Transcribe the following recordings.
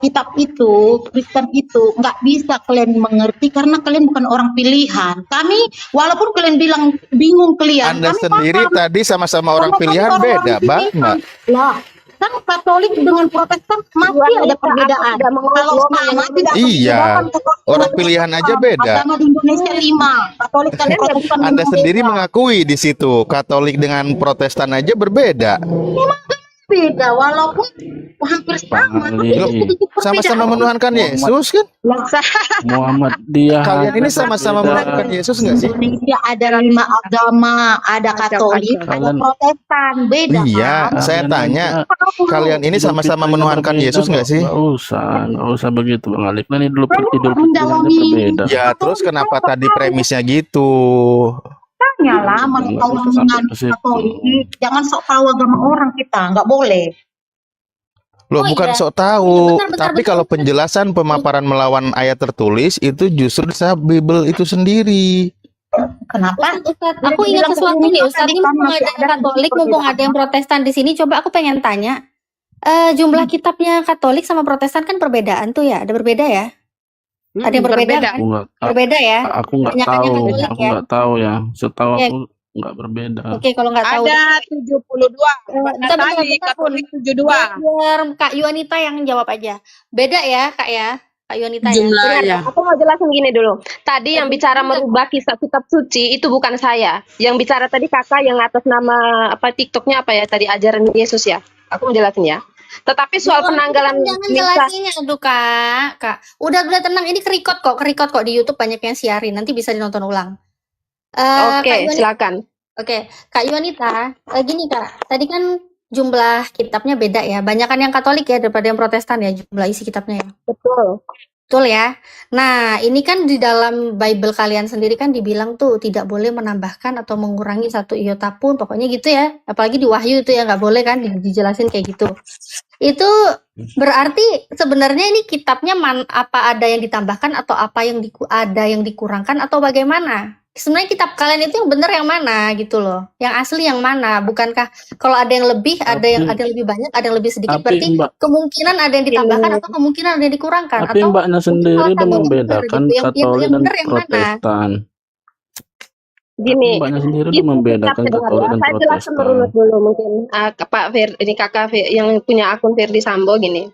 kitab itu, Kristen itu nggak bisa kalian mengerti karena kalian bukan orang pilihan. Kami, walaupun kalian bilang bingung kalian, Anda kami sendiri paham. tadi sama-sama orang Karena kami pilihan orang-orang beda, Mbak. pilihan. Lah, kan Katolik dengan Protestan masih ada perbedaan. Kalau sama tidak Iya, membedakan Katolik orang dengan pilihan aja Protestan. beda. Agama di Indonesia 5, Katolik dan Protestan Anda 5 sendiri beda. mengakui di situ Katolik dengan Protestan aja berbeda. Memang beda, walaupun hampir sama, tapi Loh, sedikit sama-sama perbedaan. menuhankan Yesus kan? Muhammadiyah Kalian ini sama-sama berbeda. menuhankan Yesus nggak sih? Indonesia ada 5 agama, ada Katolik, ada Kalian- Protestan, beda Iya, kan? saya tanya, Tahu. kalian ini sama-sama menuhankan Yesus nggak sih? Nggak usah begitu Bang Alif. Kan Idul Fitri aja Mendalami. berbeda. Ya, terus kenapa tadi premisnya gitu? Tanyalah mau tahu Nggak usah sampai mengenai ke situ. Katolik, jangan sok tahu agama orang kita, nggak boleh. Loh, Oh, bukan iya. sok tahu, Bentar, tapi bentar. kalau penjelasan pemaparan melawan ayat tertulis itu justru di Bible itu sendiri. Kenapa? Ustaz, aku ingat sesuatu nih Ustaz, ini mumpung ada yang Katolik, mumpung ada yang Protestan di sini, coba aku pengen tanya, jumlah kitabnya Katolik sama Protestan kan perbedaan tuh ya, ada berbeda ya? Ada yang berbeda kan? Berbeda ya? Aku nggak Banyakannya tahu. Katolik Aku ya? nggak tahu ya. Setahu Oke. aku nggak berbeda. Oke, kalau nggak tahu. Ada 72. Bentar, Tadi bentar, Katolik 72. Biar Kak Yuanita yang jawab aja. Beda ya, Kak ya? Kak Yuanita ya? Jumlahnya. Aku mau jelasin gini dulu. Tadi yang bicara merubah kisah kitab suci itu bukan saya. Yang bicara tadi kakak yang atas nama apa TikToknya apa ya tadi ajaran Yesus ya. Aku mau jelasin ya. Tetapi soal penanggalan Jangan misa, jelasinnya, aduh Kak. Udah tenang, ini kerikot kok di YouTube banyak yang siarin, nanti bisa dinonton ulang. oke, Kak Yuanita, silakan. Oke, Kak Yuanita, gini Kak, tadi kan jumlah kitabnya beda ya, banyakan yang Katolik ya daripada yang Protestan ya jumlah isi kitabnya ya. Betul. Betul ya. Nah, ini kan di dalam Bible kalian sendiri kan dibilang tuh tidak boleh menambahkan atau mengurangi satu iota pun, pokoknya gitu ya. Apalagi di Wahyu itu ya nggak boleh kan dijelasin kayak gitu. Itu berarti sebenarnya ini kitabnya apa ada yang ditambahkan atau apa yang ada yang dikurangkan atau bagaimana? Sebenarnya kitab kalian itu yang benar yang mana gitu loh. Yang asli yang mana? Bukankah kalau ada yang lebih, ada yang lebih banyak, ada yang lebih sedikit, Tapi berarti Mbak, kemungkinan ada yang ditambahkan atau kemungkinan ada yang dikurangkan tapi atau Mbaknya sendiri salah udah satunya membedakan benar gitu. Yang Katolik dan benar yang mana? Protestan. Gini, Mbaknya sendiri itu udah membedakan kitab Katolik dan saya jelaskan Protestan. merunut dulu mungkin Pak ini kakak yang punya akun Ferdi Sambo gini.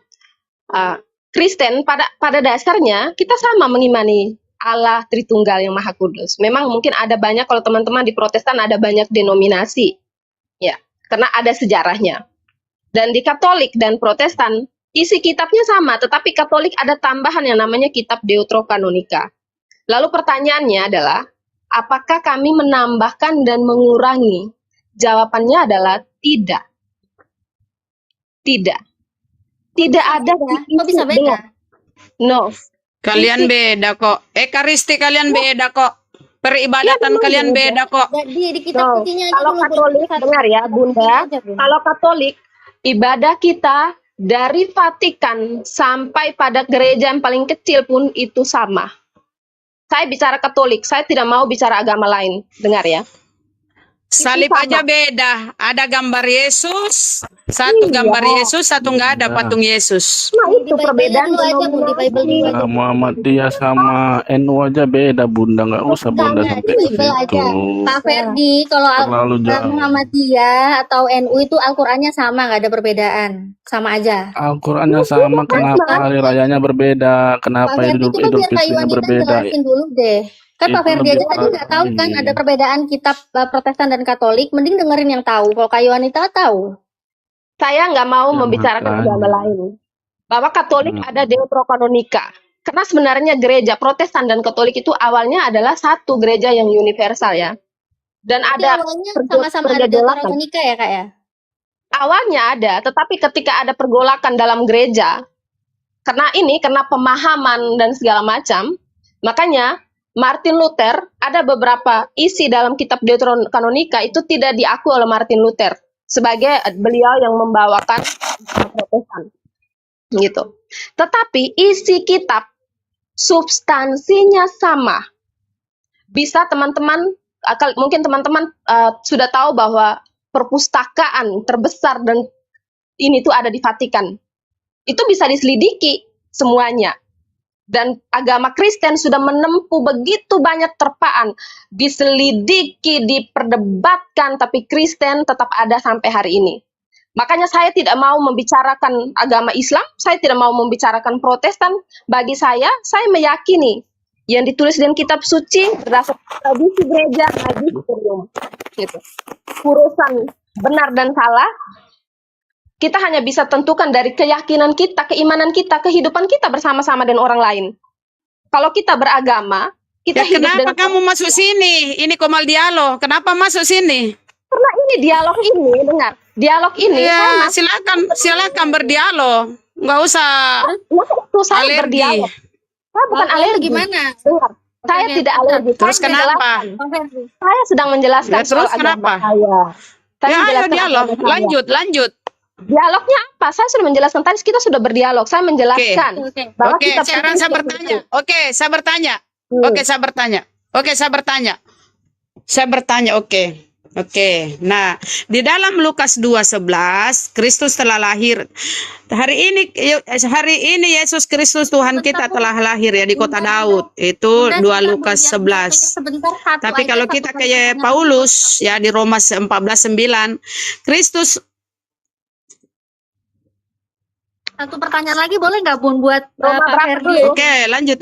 Kristen pada dasarnya kita sama mengimani Allah Tritunggal yang Maha Kudus. Memang mungkin ada banyak kalau teman-teman di Protestan ada banyak denominasi. Ya, karena ada sejarahnya. Dan di Katolik dan Protestan isi kitabnya sama, tetapi Katolik ada tambahan yang namanya kitab Deuterokanonika. Lalu pertanyaannya adalah apakah kami menambahkan dan mengurangi? Jawabannya adalah tidak. Tidak. Tidak ada Kok bisa beda? No. Kalian beda kok. Ekaristi kalian beda kok. Peribadatan Iya, kalian beda. beda kok. Di kitab No. sucinya aja Kalau dulu, Katolik, Bun. dengar ya Bunda, Aja, Bun. kalau Katolik ibadah kita dari Vatikan sampai pada gereja yang paling kecil pun itu sama. Saya bicara Katolik, saya tidak mau bicara agama lain. Dengar ya. Salib sama. aja beda. Ada gambar Yesus, satu Iya. gambar Yesus, satu nggak ada Iya. patung Yesus. Nah, Di itu Bible perbedaan dulu aja, Bun, di Bible dulu aja. Muhammadiyah sama NU aja beda Bunda, nggak usah Bunda Bukan, sampai di ke Bible aja. situ. Pak Ferdi, kalau Terlalu jauh. Muhammadiyah atau NU itu Al-Qur'annya sama, nggak ada perbedaan, sama aja. Al-Qur'annya sama, kenapa hari rayanya berbeda? Pak Kenapa Ferdi, coba Idul biar Kak Fitrinya Yuanita berbeda? jelasin dulu deh. Kan Pak Itu Ferdi aja lebih tadi nggak tahu kan ini. ada perbedaan kitab Protestan dan Katolik. Mending dengerin yang tahu. Kalau Kak Yuanita tahu. Saya nggak mau Ya, membicarakan makanya. agama lain. Bahwa Katolik Hmm. ada Deuterokanonika. Karena sebenarnya gereja Protestan dan Katolik itu awalnya adalah satu gereja yang universal ya. Dan Jadi ada awalnya sama-sama ada pergolakan. Deuterokanonika ya Kak ya? Awalnya ada, tetapi ketika ada pergolakan dalam gereja, karena pemahaman dan segala macam, makanya Martin Luther ada beberapa isi dalam kitab Deuterokanonika itu tidak diakui oleh Martin Luther sebagai beliau yang membawakan Protestan gitu. Tetapi isi kitab substansinya sama. Bisa teman-teman mungkin teman-teman sudah tahu bahwa perpustakaan terbesar dan ini tuh ada di Vatikan. Itu bisa diselidiki semuanya. Dan agama Kristen sudah menempuh begitu banyak terpaan, diselidiki, diperdebatkan, tapi Kristen tetap ada sampai hari ini. Makanya saya tidak mau membicarakan agama Islam, saya tidak mau membicarakan Protestan. Bagi saya meyakini yang ditulis dalam kitab suci berdasarkan tradisi gereja, magisterium. Gitu. Urusan benar dan salah, kita hanya bisa tentukan dari keyakinan kita, keimanan kita, kehidupan kita bersama-sama dengan orang lain. Kalau kita beragama, kita Ya, hidup kenapa dengan... kamu masuk sini? Ini Komal Dialog. Kenapa masuk sini? Karena ini dialog ini, dengar. Dialog ini, Ya, saya silakan berdialog. Nggak usah waktu saya alergi. berdialog. Saya bukan Lalu alergi. gimana? Dengar, saya Oke, tidak bentar. alergi. Terus Saya kenapa? menjelaskan. Bang Ferdi. Saya sedang menjelaskan Ya, terus soal kenapa? agama saya. Saya Ya, ayo menjelaskan dialog. agama saya. Lanjut. Dialognya apa? Saya sudah menjelaskan tadi, kita sudah berdialog. Saya menjelaskan Oke. bahwa Oke, kita sekarang saya bertanya. Oke, saya bertanya. Oke. Nah, di dalam Lukas 2:11, Kristus telah lahir. Hari ini Yesus Kristus Tuhan kita telah lahir ya di kota Daud. Itu Bunda, 2 kita Lukas berdialog 11. sebentar, satu Tapi aja, kalau satu kita pertanyaan. kayak Paulus ya di Roma 14:9, Kristus. Satu pertanyaan lagi boleh nggak Bun buat Roma Pak berapa Ferdi? dulu? Oke, lanjut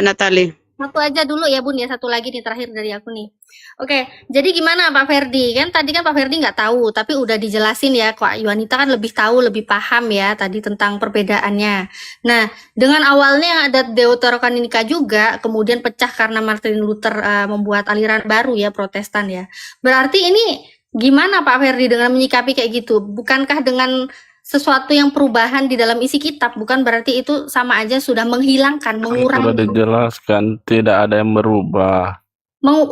Natali. Satu aja dulu ya Bun ya, satu lagi nih terakhir dari aku nih. Oke, jadi gimana Pak Ferdi? Kan tadi kan Pak Ferdi nggak tahu, tapi udah dijelasin ya, Kak Yuanita kan lebih tahu, lebih paham ya tadi tentang perbedaannya. Nah, dengan awalnya yang ada Deuterokanonika juga, kemudian pecah karena Martin Luther membuat aliran baru ya, Protestan ya. Berarti ini gimana Pak Ferdi dengan menyikapi kayak gitu? Bukankah dengan sesuatu yang perubahan di dalam isi kitab, bukan berarti itu sama aja sudah menghilangkan, Sudah mengurangi, dijelaskan tidak ada yang berubah.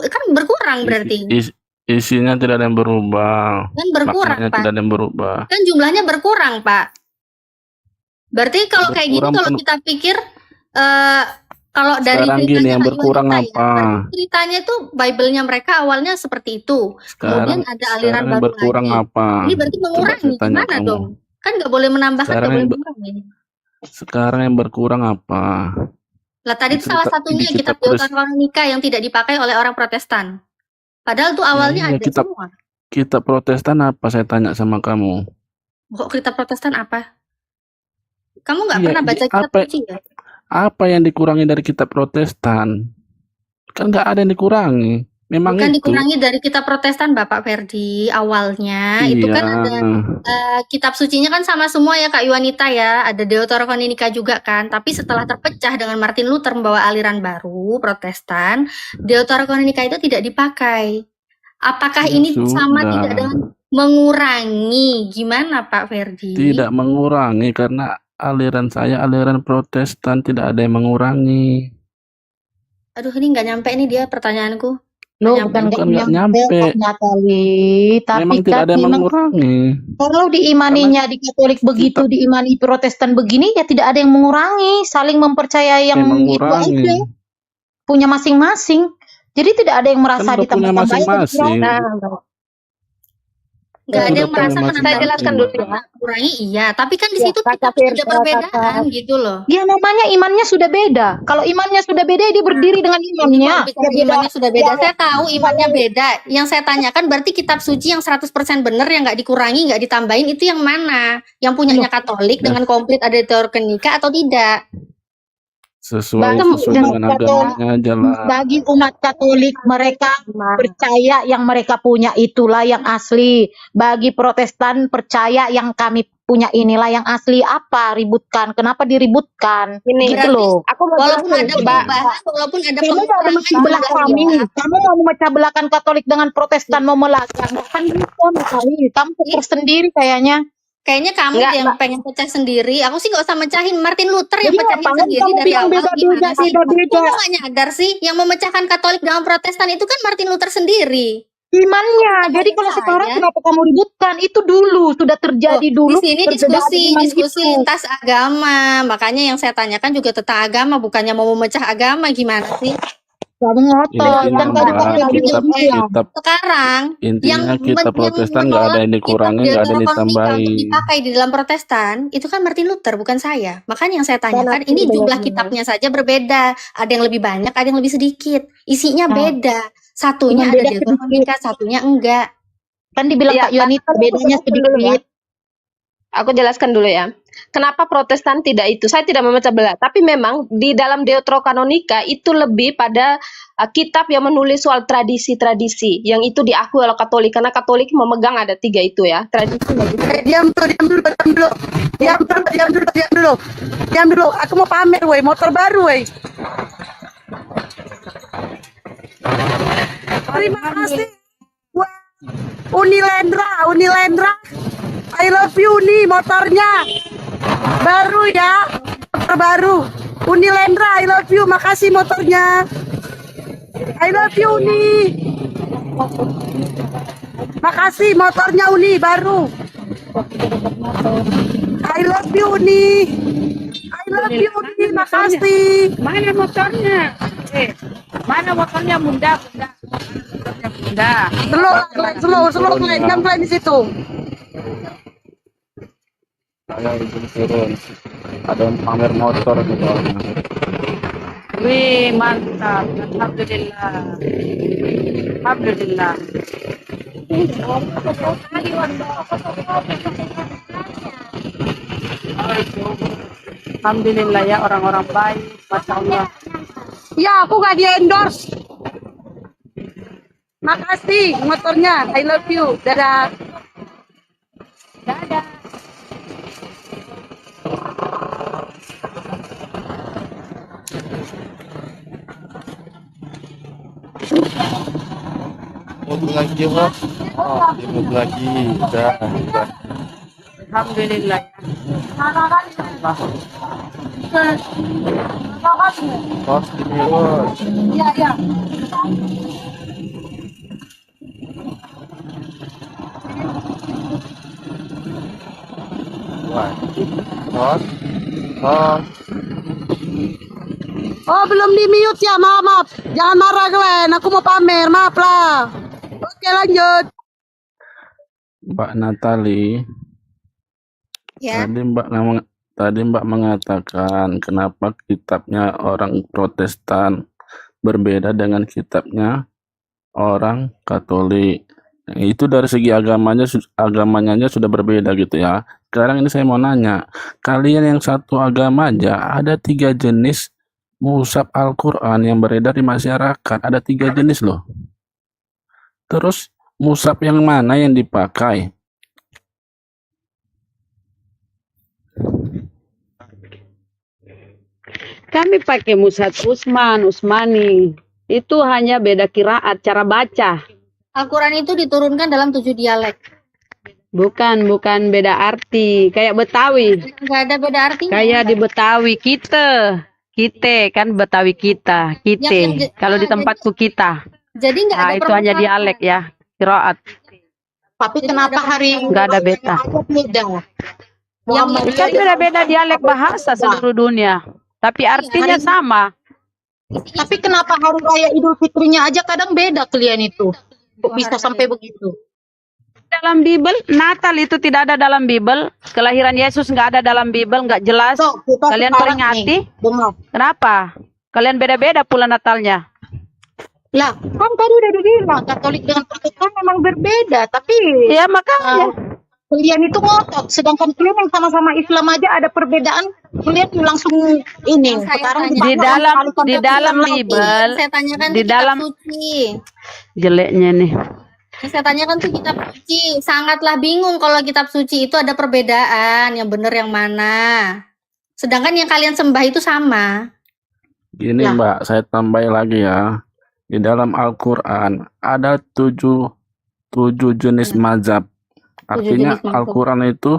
kan berkurang berarti, Isinya tidak ada yang berubah. kan berkurang Maknanya Pak, tidak ada yang berubah. kan jumlahnya berkurang Pak. Berarti kalau kayak gitu, Berkurang kalau pun- kita pikir kalau dari Sekarang gini, ceritanya yang Kak berkurang Yuanita ya, apa? berarti ceritanya tuh Bible-nya mereka awalnya seperti itu, kemudian ada aliran Sekarang yang baru berkurang lagi. apa? Ini berarti Coba mengurangi, saya tanya gimana kamu. dong? Kan nggak boleh menambahkan, Sekarang nggak boleh yang mengurangi. Sekarang yang berkurang apa? Lah tadi itu Cerita- salah satunya di kitab kitab Deuterononika yang tidak dipakai oleh orang Protestan. Padahal tuh awalnya iya, ada kitab- semua. Kita Protestan apa, saya tanya sama kamu? Kok kitab Protestan apa? Kamu nggak Iya, pernah baca kitab apa- suci ya? Apa yang dikurangi dari kitab Protestan? Kan nggak ada yang dikurangi. Memang Bukan itu. dikurangi dari kitab Protestan Bapak Ferdi awalnya. Itu Iya. kan ada kitab sucinya kan sama semua ya Kak Yuanita ya. Ada Deuterokanonika juga kan. Tapi setelah terpecah dengan Martin Luther membawa aliran baru Protestan, Deuterokanonika itu tidak dipakai. Apakah Ya ini sama sudah. tidak dengan mengurangi? Gimana Pak Ferdi? Tidak mengurangi karena aliran saya aliran Protestan, tidak ada yang mengurangi. Aduh, ini nggak nyampe nih dia pertanyaanku. Loh, Nyampe. bukan Nggak nyampe. Natali, tapi Memang tidak kan ada yang memang mengurangi. kalau diimaninya di Katolik begitu, diimani Protestan begini, ya tidak ada yang mengurangi, saling mempercayai yang Yang itu mengurangi. aja, punya masing-masing. Jadi tidak ada yang merasa Kan udah punya ditambah-tambahin. masing-masing. Nggak ada yang Udah merasa punya menambah, Saya jelaskan dulu ya. kurangi iya. Tapi kan di Ya, situ Kak kita Fir, ada perbedaan gitu loh. Ya namanya imannya sudah beda. Kalau imannya sudah beda, dia berdiri dengan imannya. Kalau bicara imannya sudah beda. Saya tahu imannya beda. Yang saya tanyakan berarti kitab suci yang 100% benar, yang nggak dikurangi, nggak ditambahin, itu yang mana? Yang punyanya Katolik dengan komplit ada Deuterokanonika atau tidak? Sesuai Bahkan dengan dengan agamanya aja lah. Bagi umat Katolik, mereka percaya yang mereka punya itulah yang asli. Bagi Protestan, percaya yang kami punya inilah yang asli. Apa ributkan? Kenapa diributkan? Ini, Gitu loh. aku mau Walaupun jelasin, ada Mbak. perubahan, walaupun ada Kamu mau pengurangan memecah belah jumlah kami. ya. Kamu mau memecah belahkan Katolik dengan Protestan, mau melakar. Kan gitu, Natali. Kamu pikir sendiri kayaknya. Kayaknya kamu Enggak, yang pengen pecah sendiri. Aku sih nggak usah mecahin. Martin Luther yang Jadi pecahin ngapain sendiri kamu dari bilang awal. beda-beda, Gimana sih? beda-beda? Kamu nggak nyadar sih yang memecahkan Katolik dengan Protestan itu kan Martin Luther sendiri. Imannya. Jadi kalau Saya- sekarang kenapa kamu ributkan? Itu dulu sudah terjadi Oh, dulu. di sini perbedaan iman diskusi itu. lintas agama. Makanya yang saya tanyakan juga tentang agama, bukannya mau memecah agama, gimana sih? Kamu ngotot Intinya kan Mbak, kadang kan lebih kitab iya. kitab Sekarang yang intinya kitab yang Protestan nggak ada menolak yang kitab dikurangi, nggak ada yang Deuterononika untuk ditambahin. dipakai di dalam Protestan itu kan Martin Luther, bukan saya. Makanya yang saya Dan tanyakan, aku ini jumlah benar-benar kitabnya saja berbeda. Ada yang lebih banyak, ada yang lebih sedikit. Isinya Nah, beda. Satunya cuman ada beda sedikit. Deuterononika, satunya enggak. Kan dibilang ya, Kak Yoni aku bedanya jelaskan dulu ya. sedikit. Aku jelaskan dulu ya. Kenapa Protestan tidak itu? Saya tidak memecah belah, tapi memang di dalam Deuterokanonika itu lebih pada kitab yang menulis soal tradisi-tradisi yang itu diakui oleh Katolik, karena Katolik memegang ada 3 itu ya, tradisi. Diam dulu. Diam dulu. Aku mau pamer, woi, motor baru, woi. Terima kasih. Wah, Unilendra. I love you nih motornya. Baru ya. Motor baru. Unilendra, I love you. Makasih motornya. I love you nih. Makasih motornya Uni baru. I love you nih. I love you nih. Makasih. Mana motornya? Mana motornya Bunda? Bunda. Slow, jangan pelan di situ. Saya izin turun. Ada yang pamer motor gitu. Wih, mantap. Alhamdulillah. Alhamdulillah. Alhamdulillah ya, orang-orang baik. Masya Allah. Ya, aku gak di endorse. Makasih motornya. I love you. Dadah. Mobil lagi Pak. Mobil lagi. Udah. Alhamdulillah. Bos ini bos. Ya. Wah. Bos. Bos. Oh, belum di mute ya. Maaf. Jangan marah kalian. Aku mau pamer. Maaf lah. Oke, lanjut. Mbak Natali, Ya. tadi Mbak mengatakan kenapa kitabnya orang Protestan berbeda dengan kitabnya orang Katolik. Itu dari segi agamanya aja sudah berbeda gitu ya. Sekarang ini saya mau nanya, kalian yang satu agama aja ada 3 jenis mushaf Al-Quran yang beredar di masyarakat, ada 3 jenis loh. Terus mushaf yang mana yang dipakai? Kami pakai mushaf Usmani. Itu hanya beda kiraat, cara baca. Al-Quran itu diturunkan dalam 7 dialek. Bukan beda arti. Kayak Betawi. Nggak ada beda artinya. Kayak di Betawi kita kan Betawi kita. Kalau di tempatku kita. Jadi nggak Nah, ada itu hanya permukaan. dialek ya. Kiraat. Tapi Jadi kenapa ada hari Nggak ada beta. beda? Muhammadiyah Kan beda-beda dialek bahasa seluruh dunia. Tapi artinya sama. Tapi kenapa hari raya Idul Fitrinya aja kadang beda kalian itu? Kok bisa sampai begitu? Dalam Bible, Natal itu tidak ada dalam Bible. Kelahiran Yesus nggak ada dalam Bible, nggak jelas. So, kita Kalian sekarang peringati? nih, dengar. Kenapa? Kalian beda-beda pula Natalnya. Lah, kan tadi udah dibilang Katolik dengan Protestan memang berbeda, tapi Ya makanya. kalian itu ngotot, sedangkan kalian yang sama-sama Islam aja ada perbedaan, kalian langsung ini. Yang saya Sekarang tanya. Di dipakai dalam alih-alih di konsep dalam Islam lagi. Bible, Saya tanyakan di tuh kitab dalam suci. jeleknya nih. Yang saya tanyakan tuh kitab suci. Sangatlah bingung kalau kitab suci itu ada perbedaan. Yang benar yang mana. Sedangkan yang kalian sembah itu sama. Gini Ya. Mbak, saya tambahin lagi ya. Di dalam Al-Quran ada 7 jenis mazhab. Artinya jenis mazhab. Al-Quran itu,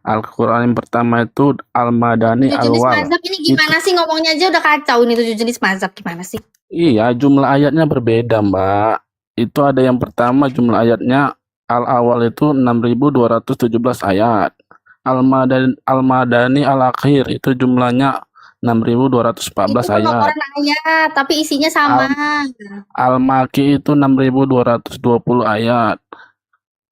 Al-Quran yang pertama itu Al-Madani 7 jenis Al-Wal. mazhab ini gimana sih? Ngomongnya aja udah kacau ini 7 jenis mazhab. Gimana sih? Iya, jumlah ayatnya berbeda Mbak. Itu ada yang pertama jumlah ayatnya Al-Awal itu 6.217 ayat. Al-Madani Al-Akhir itu jumlahnya 6.214 Itu ayat. penomoran ayat, tapi isinya sama. Al-Maki itu 6.220 ayat.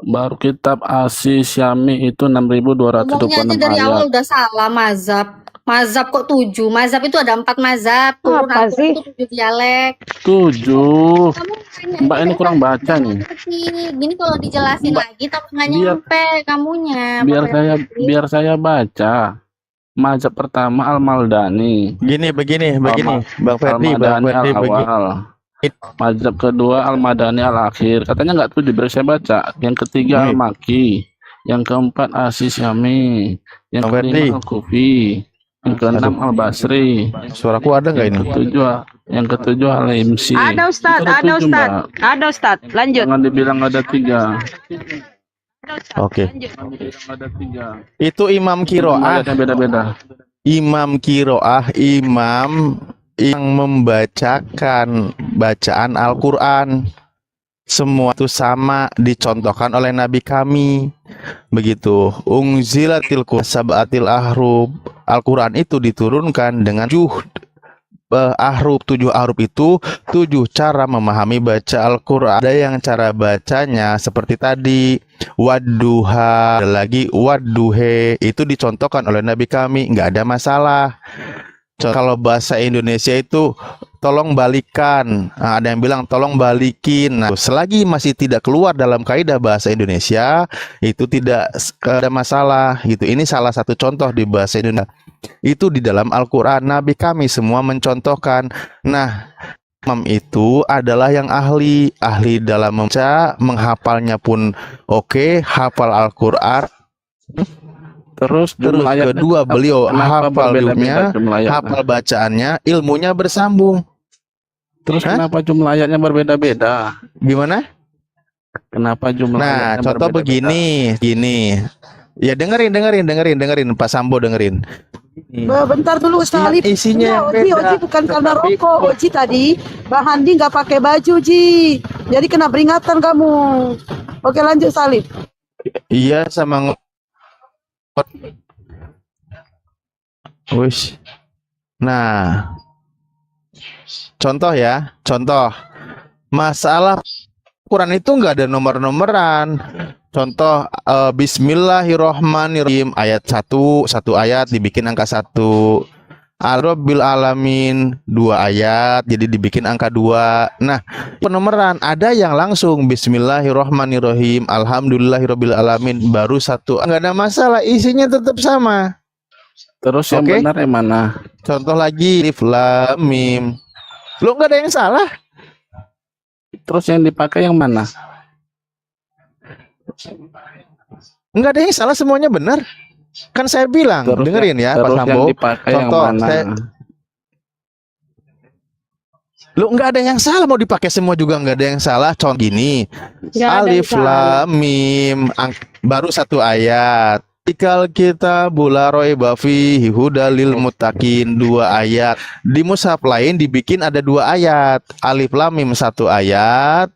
Baru kitab As-Syami itu Ngomongnya 6.226 aja dari ayat. awal udah salah mazhab. Mazhab kok 7? Mazhab itu ada 4 mazhab. Turun Apa Al-Quran sih? itu 7 dialek. 7. Kamu nanya Mbak ini kurang baca nih. Gini kalau dijelasin Mbak, lagi tapi nggak biar nyampe kamunya. biar saya baca. Mazhab pertama Al-Maldani. Begini, Bang Ferdi, Al-Madani begini. al-awal. Mazhab kedua Al-Madani al-akhir. Katanya nggak tuh diberi saya baca. Yang ketiga Al-Maki. Yang keempat As-Syami. Yang Bang Ferdi. kelima Al-Kufi. Yang keenam Al-Basri. Suaraku ada nggak ini? Yang ketujuh Al-Imsi. Ada Ustadz, Itu ada 7, Ustadz, Mbak. ada Ustadz. Lanjut. Jangan dibilang ada 3. Oke. Jangan dibilang ada 3. Itu Imam Kiroah. Ayatnya beda-beda. Imam Kiroah, imam yang membacakan bacaan Al-Quran. Semua itu sama dicontohkan oleh Nabi kami. Begitu. Ungzilatil sab'atil ahrub. Al-Quran itu diturunkan dengan 7 ahrub. 7 ahrub itu 7 cara memahami baca Al-Quran. Ada yang cara bacanya seperti tadi, wadduha, ada lagi wadduhe. Itu dicontohkan oleh Nabi kami, nggak ada masalah. Kalau bahasa Indonesia itu tolong balikan. Nah, ada yang bilang tolong balikin. Nah, selagi masih tidak keluar dalam kaidah bahasa Indonesia, itu tidak ada masalah gitu. Ini salah satu contoh di bahasa Indonesia. Itu di dalam Al-Quran. Nabi kami semua mencontohkan. Nah, imam itu adalah yang ahli dalam membaca, menghafalnya pun oke, hafal Al-Quran. Terus Kedua, beliau hafal ilmunya, jumlah ayatnya? hafal bacaannya, ilmunya bersambung. Terus kenapa jumlah ayatnya berbeda-beda? Gimana? Kenapa jumlah Nah, ayatnya contoh berbeda-beda? begini. Ya dengerin, Pak Sambo dengerin. Bentar dulu Salif. Isinya Oji, beda. bukan karena rokok. Oji tadi Bang Handi nggak pakai baju, Ji. Jadi kena peringatan kamu. Oke, lanjut Salif. Iya sama Wish. Nah, contoh masalah Quran itu nggak ada nomor-nomoran. Contoh Bismillahirrohmanirrohim ayat 1 ayat dibikin angka 1. Al-Rabbil Alamin 2 ayat jadi dibikin angka 2. Nah, penomoran ada yang langsung Bismillahirrohmanirrohim Alhamdulillahirabbil alamin baru 1. Nggak ada masalah, isinya tetap sama. Terus yang Oke. benar yang mana? Contoh lagi Alif Lam Mim. Lo nggak ada yang salah. Terus yang dipakai yang mana? Nggak ada yang salah, semuanya benar. Kan saya bilang, Terus dengerin ya Pak terus Sambo. yang dipakai yang Contoh, mana? Lu nggak ada yang salah, mau dipakai semua juga nggak ada yang salah. Contoh gini, Nggak ada yang Alif salah. Lam Mim baru 1 ayat. Ikal kita bularoi bafi hudalil mutakin 2 ayat. Di mushaf lain dibikin ada 2 ayat. Alif Lam Mim 1 ayat,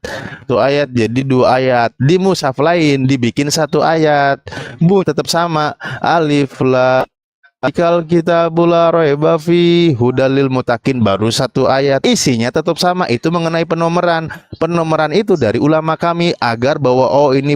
1 ayat jadi 2 ayat. Di mushaf lain dibikin 1 ayat. Tetap sama. Alif Lam Ikal kita bularoi bafi hudalil mutakin baru 1 ayat. Isinya tetap sama. Itu mengenai penomoran. Penomoran itu dari ulama kami agar bahwa ini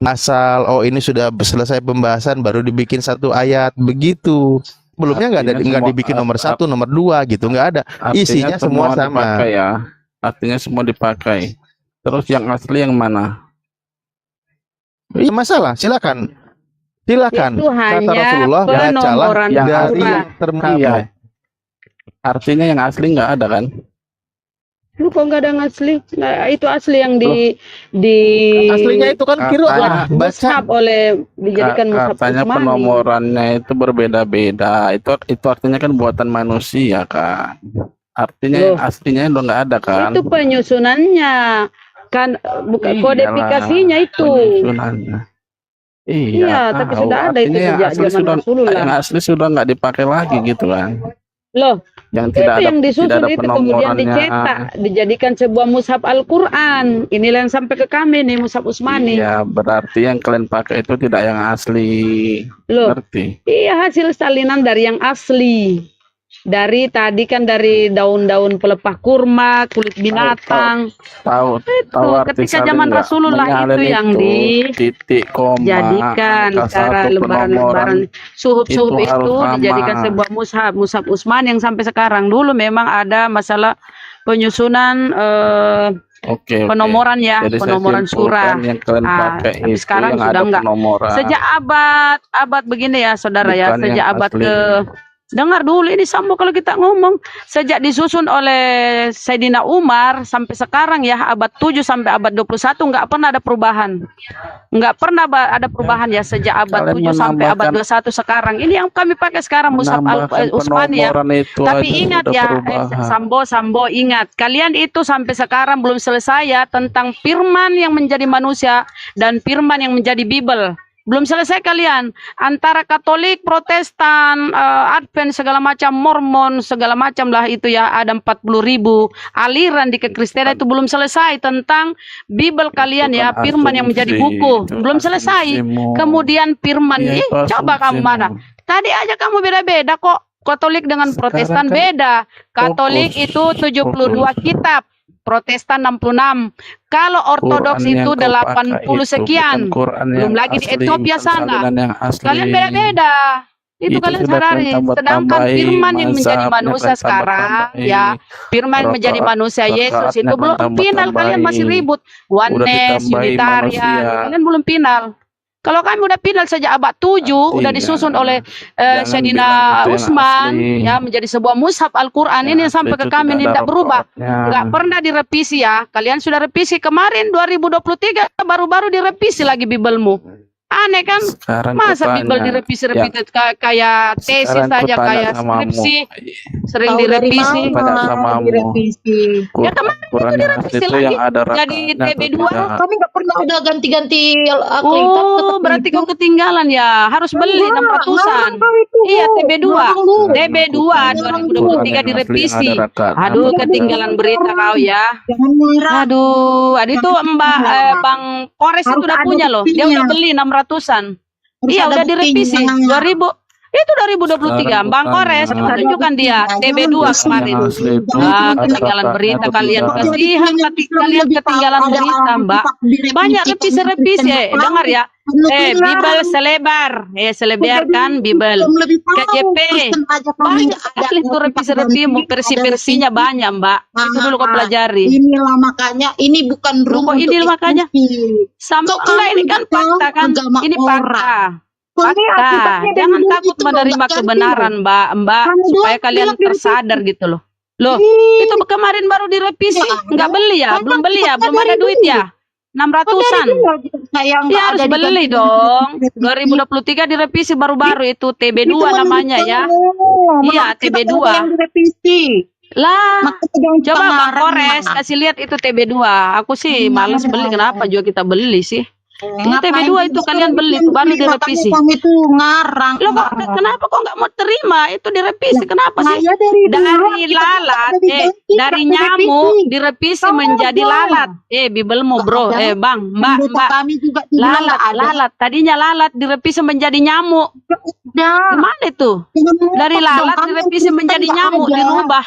asal ini sudah selesai pembahasan baru dibikin 1 ayat begitu. Sebelumnya nggak dibikin nomor 1, nomor 2 gitu, nggak ada. Isinya semua sama. Dipakai ya. Artinya semua dipakai. Terus yang asli yang mana? Iya, masalah, silakan. Itu Kata hanya Rasulullah, bacalah penomoran yang dari Al-Quran. termulia. Iya. Artinya yang asli nggak ada kan? Lu kok nggak ada yang asli? Nah, itu asli yang di Aslinya itu kan kiroah, baca. mushaf oleh dijadikan mushaf Katanya Utsmani. penomorannya itu berbeda-beda. Itu artinya kan buatan manusia kan. Artinya yang aslinya udah nggak ada kan? Itu penyusunannya kan, bukan Iyalah, kodifikasinya itu. penyusunannya. Iya, tapi tahu. sudah ada itu Artinya yang sejak asli zaman Rasulullah. yang asli sudah nggak dipakai lagi gitu kan? Loh, yang itu tidak ada yang disusun tidak ada itu kemudian penomorannya. dicetak, dijadikan sebuah mushaf Al-Quran. Inilah yang sampai ke kami nih, mushaf Utsmani. Iya, berarti yang kalian pakai itu tidak yang asli. Loh, Ngerti? iya hasil salinan dari yang asli. Dari tadi kan dari daun-daun pelepah kurma, kulit binatang. Tahu Itu arti ketika salin zaman nggak? Rasulullah Menyalin itu yang titik koma dijadikan angka cara satu lembaran-lembaran suhuf-suhuf itu itu harus dijadikan sama. sebuah mushaf, mushaf Utsman yang sampai sekarang. Dulu memang ada masalah penyusunan Oke. penomoran ya, Jadi saya penomoran surah. simpulkan yang kalian pakai Tapi itu sekarang yang sudah ada enggak. penomoran. Sejak abad begini ya saudara ya, Bukan yang sejak abad asli. ke dengar dulu ini Sambo kalau kita ngomong sejak disusun oleh Sayyidina Umar sampai sekarang ya abad 7 sampai abad 21 nggak pernah ada perubahan. Nggak pernah ada perubahan ya sejak abad Kalian 7 sampai abad menambahkan- 21 sekarang. Ini yang kami pakai sekarang mushaf Menambahkan Utsmani ya. penomoran itu Tapi aja ingat sudah ya, perubahan. Sambo ingat, kalian itu sampai sekarang belum selesai ya tentang firman yang menjadi manusia dan firman yang menjadi Bible. Belum selesai kalian antara Katolik, Protestan, Advent segala macam, Mormon segala macam lah itu ya ada 40.000 aliran di kekristenan itu belum selesai tentang Bible kalian ya, kan firman yang menjadi asumsi, buku itu belum selesai. asumsimu. Kemudian firman Ya, itu coba kamu asumsimu. mana? Tadi aja kamu beda-beda kok. Katolik dengan Sekarang Protestan kan beda. Katolik fokus. itu 72 kitab, Protestan 66. Kalau Ortodoks Quran yang itu kau 80 pakai itu sekian. bukan Quran Belum yang lagi di asli, Ethiopia bukan sana. salinan yang asli. Kalian beda-beda. Itu kalian sudah sadari. kalian tambah-tambahi, Sedangkan firman yang menjadi mazhabnya manusia kalian sekarang, tambah-tambahi, ya firman yang menjadi manusia Yesus rokaatnya itu belum kalian final. Kalian masih tambah-tambahi. ribut. Udah Oneness, ditambahi Unitarian. manusia. Kalian belum final. Kalau kami udah final sejak abad 7, udah Tidak. disusun oleh Jangan Sayyidina bilang itu yang Utsman, asli. ya menjadi sebuah mushaf Al-Quran ini yang Yang sampai asli ke itu kami tidak ini ada tidak berubah. rokaatnya. Nggak pernah direvisi ya. Kalian sudah revisi kemarin 2023 baru-baru direvisi lagi Biblemu. Aneh kan? Sekarang Masa kutanya, Bible direvisi-revisi kayak tesis sekarang saja, kutanya kayak samamu. skripsi sering Tahu dari direvisi. Tanya mana samamu. direvisi? Ya kemarin Quran yang asli direvisi itu lagi. yang ada Jadi rakaatnya atau TB2. tidak? Kami nggak pernah ada ganti-ganti kitab Oh, tetap berarti itu. kau ketinggalan ya. Harus beli 600-an. Iya, TB2. TB2 2023 direvisi. Aduh, ketinggalan berita kau ya. Jangan marah. Aduh, itu Mbak Bang Kores itu Harus udah ada punya loh. Dia buktinya. udah beli 600-an. Harus Iya, ada udah direvisi. buktinya. 2000 itu 2023. Bang Kores coba tunjukkan dia TB2 kemarin. Ketinggalan berita kalian. Kasihan kalian ketinggalan berita, Mbak. Banyak revisi-revisi. Dengar ya. Bible selebar. Selebar kan Bible. KJP. Banyak sekali tuh revisi-revisi. Versi-versinya banyak, Mbak. Itu dulu kau pelajari. Inilah makanya ini bukan room Kok ini untuk makanya? diskusi. Sama So, enggak ini kan kamu fakta kan. agama Ini orang. fakta. Soalnya Fakta. akibatnya Jangan dari takut itu menerima nggak ganti kebenaran, loh. Mbak. Kamu Supaya doang kalian bilang direvisi. tersadar gitu loh. Loh, Ih, itu kemarin baru direvisi. Ya, Nggak beli ya? kan Belum beli ya? kita Belum ada dari duit dulu. ya? 600-an. Saya Ya harus beli dong. 2023 direvisi baru-baru itu TB2 namanya ya. Iya, TB2. Yang direvisi. Lah, Makanya jangan coba Bang pengarang, Kores Mas. kasih lihat itu TB2. Aku sih males beli. Kenapa juga kita beli sih? Ini Ngapain TB2 itu juga kalian beli, kalian itu baru beli, direvisi. makanya kamu itu ngarang. Loh, kenapa kok nggak mau terima? Itu direvisi. Kenapa sih? Saya dari dulu Dari kita lalat, ada diganti, dari nggak nyamuk direvisi. direvisi Kamu menjadi aja. lalat. Biblemu bro, Ada. Bang, Mbak, Menurut Mbak. kami juga dibilang Lalat, nggak ada. lalat. Tadinya lalat direvisi menjadi nyamuk. Udah. Gimana itu? Jangan ngomong Dari dong, lalat kamu direvisi Kristen menjadi nggak nyamuk, ada. dirubah.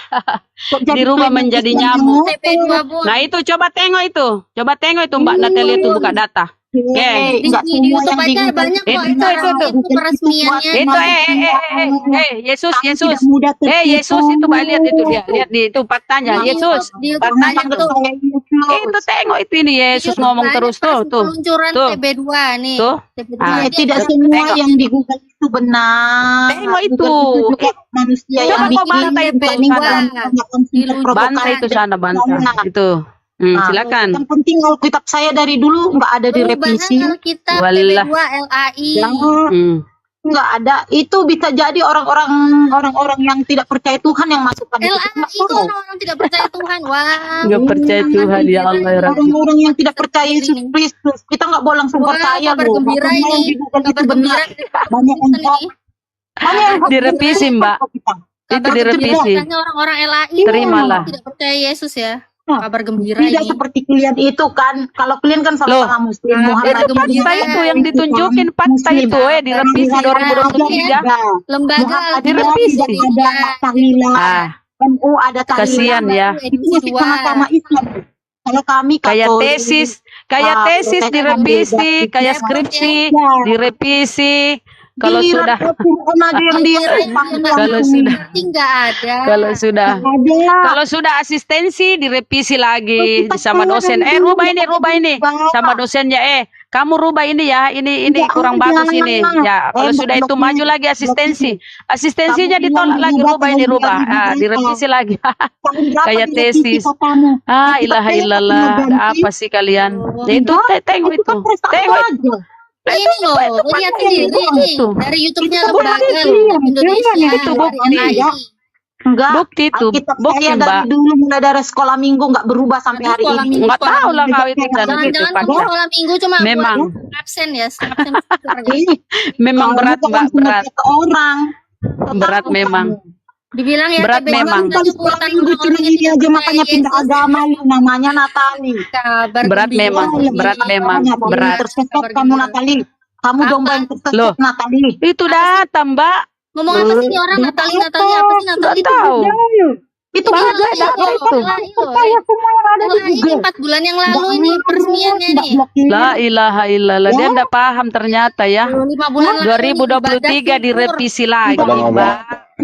Kok jadi dirubah klaim menjadi Kristen nyamuk. TB2 Bu. Nah itu coba tengok itu. Coba tengok itu Mbak Natalia itu buka data. Di, Nggak di semua YouTube yang aja di banyak kok Itu, acara itu. itu peresmiannya. Itu Yesus, Kami Yesus. tidak mudah tertipu. Yesus itu Mbak lihat itu dia. Lihat di itu faktanya. Di Yesus. YouTube Faktanya banyak tuh. tuh. Itu tengok itu ini Yesus Di YouTube ngomong banyak terus tuh, tuh. peluncuran Tuh. TB2 nih. Tuh. TB2 Ah, aja Tidak ada. semua Tengok. yang di Google itu benar. Tengok itu. Google juga manusia Coba yang kau bikin bantai itu kami sana. banyak konsep provokasi. Bantai itu sana bantah. Itu. Nah, Silakan. yang penting Alkitab saya dari dulu nggak ada direvisi, Perubahan Alkitab Wallah. TB2 LAI. nggak ada. Itu bisa jadi orang-orang yang tidak percaya Tuhan yang masukkan itu. LAI Nggak itu perlu. orang-orang tidak percaya Tuhan. Wah. Nggak percaya Tuhan ya Allah ya Rabbi. Orang-orang yang tidak percaya Yesus Kristus, kita nggak boleh langsung Wah, percaya kabar loh. gembira Makanya yang ini. di Google itu Kabar benar. gembira. Banyak yang hoax. Nih. Banyak yang hoax. Direvisi, Mbak. Kita. Itu Kabar gembira direvisi. katanya orang-orang LAI Terimalah. tidak percaya Yesus ya. Nah, Kabar gembira tidak ini. seperti kalian itu kan. Kalau kalian kan Loh, sama-sama muslim. kabar Muhammad gembira fakta itu yang ditunjukin fakta muslim. itu direvisi Tidak ada 2023. Lembaga Muhammad direvisi. tidak ada tahlilan. Ah, NU ada tahlilan. kasihan ya. Itu masih sama-sama Islam. Kalau kami Kayak Katolik, tesis direvisi, kayak skripsi direvisi. Kalau sudah Kalau sudah nggak ada. Kalau sudah asistensi direvisi lagi sama dosen. Rubah ini sama dosennya. Kamu rubah ini ya. Ini kurang bagus ini. Ya, kalau sudah itu maju lagi asistensinya ditolak lagi, rubah. Direvisi lagi. Kayak tesis. Ilaha illallah. Apa sih kalian? Ya, itu tengok itu. Ini loh, lihat sendiri nih dari YouTube-nya Lembaga Indonesia Itu bukti. LAI. Enggak. Bukti itu, Alkitab bukti saya Mbak. dari dulu mulai dari sekolah minggu nggak berubah sampai hari Sekolah ini. minggu, Nggak tahu lah kau itu kan Jangan-jangan gitu kamu fakta. sekolah minggu cuma Memang. buat absen ya, absen keluarga. Memang Kalau berat bukan Mbak, langsung berat. ngecek ke orang. Berat memang. Dibilang ya Berat TB memang. itu buatan Minggu cuma orang-orang yang ini tidak aja percaya makanya pindah Yesus. agama lu namanya Natali. Kabar Berat gembira. memang, berat memang, berat. Tersesat kamu Natali. Kamu Apa? domba yang tersesat Loh. Natali. Itu datang Mbak. Ngomong apa sih orang Natali apa sih Natali Nggak itu? tahu. Itu Bang, beda ada apa itu? Percaya semua yang ada di Ini Google. 4 bulan yang lalu ini peresmiannya nih. La ilaha illallah. Dia enggak paham ternyata ya. 5 bulan lalu 2023 direvisi lagi, Mbak.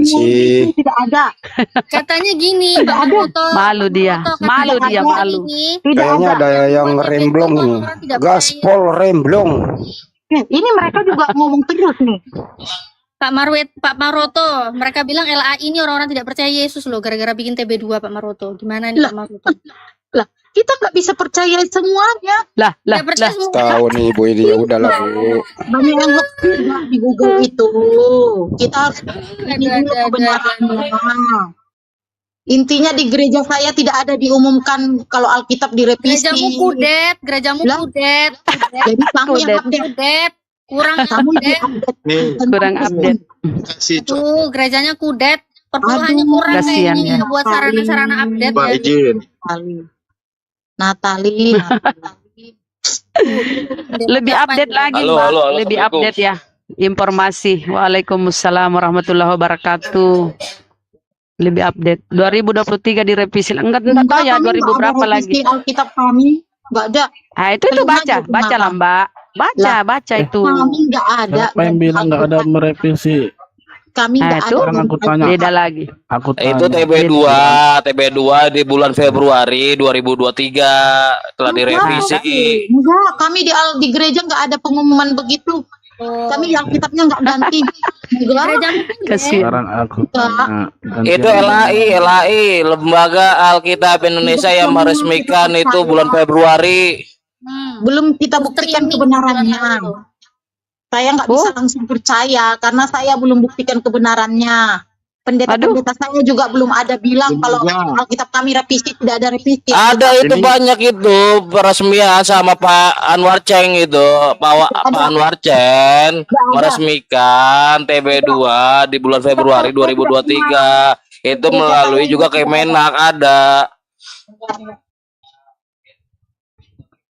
sih. Tidak ada. Katanya gini, Bang Foto. Malu dia. Malu dia, malu. Tidak Kayaknya ada. ada yang remblong ini. Gaspol remblong. Ini mereka juga ngomong terus nih. Pak Maroto, mereka bilang LAI ini orang-orang tidak percaya Yesus loh, gara-gara bikin TB2 Pak Maroto. Gimana nih Pak Maroto? Lah, kita nggak bisa percaya semuanya. Lah. Tidak percaya semua. Tahu nih Ibu ini ya udahlah Bu. Banyak yang hoax juga di Google itu. Kita harus ini dulu kebenarannya. Intinya di gereja saya tidak ada diumumkan kalau Alkitab direvisi. Gerejamu Lah. kudet. Jadi kamu yang update. Kudet. Kurang Kamu kudet. yang update. Kurang update. Kasih Tuh, gerejanya kudet. Perpuluhannya Aduh, kurang kasihan kayaknya ya. buat sarana-sarana update Mbak ya. izin. Natali. Lebih update lagi, Halo, Mbak. halo, Lebih Assalamualaikum. update ya. Informasi. Waalaikumsalam warahmatullahi wabarakatuh. Lebih update. 2023 direvisi. Enggak tahu ya 2000 berapa lagi. Alkitab kami nggak ada. Itu baca lah Mbak. Baca itu. Kami nggak ada. Siapa yang bilang nggak ada merevisi? Kami nggak itu ada. Sekarang aku tanya. Beda lagi. Aku Itu tanya. TB2 di bulan Februari 2023 telah direvisi. Enggak, kami di gereja nggak ada pengumuman begitu. Kami Alkitabnya nggak ganti. Enggak. Gerejamu Kasihan. Sekarang aku tanya. Itu LAI, Lembaga Alkitab Indonesia yang meresmikan itu bulan Februari. Belum kita buktikan kebenarannya. Saya nggak bisa langsung percaya karena saya belum buktikan kebenarannya. Pendeta-pendeta saya juga belum ada bilang kalau Alkitab kami revisi, tidak ada revisi. Ada itu banyak itu peresmian sama Pak Anwar Ceng itu, Pak Anwar Ceng meresmikan TB2 di bulan Februari 2023. Itu melalui juga Kemenak ada.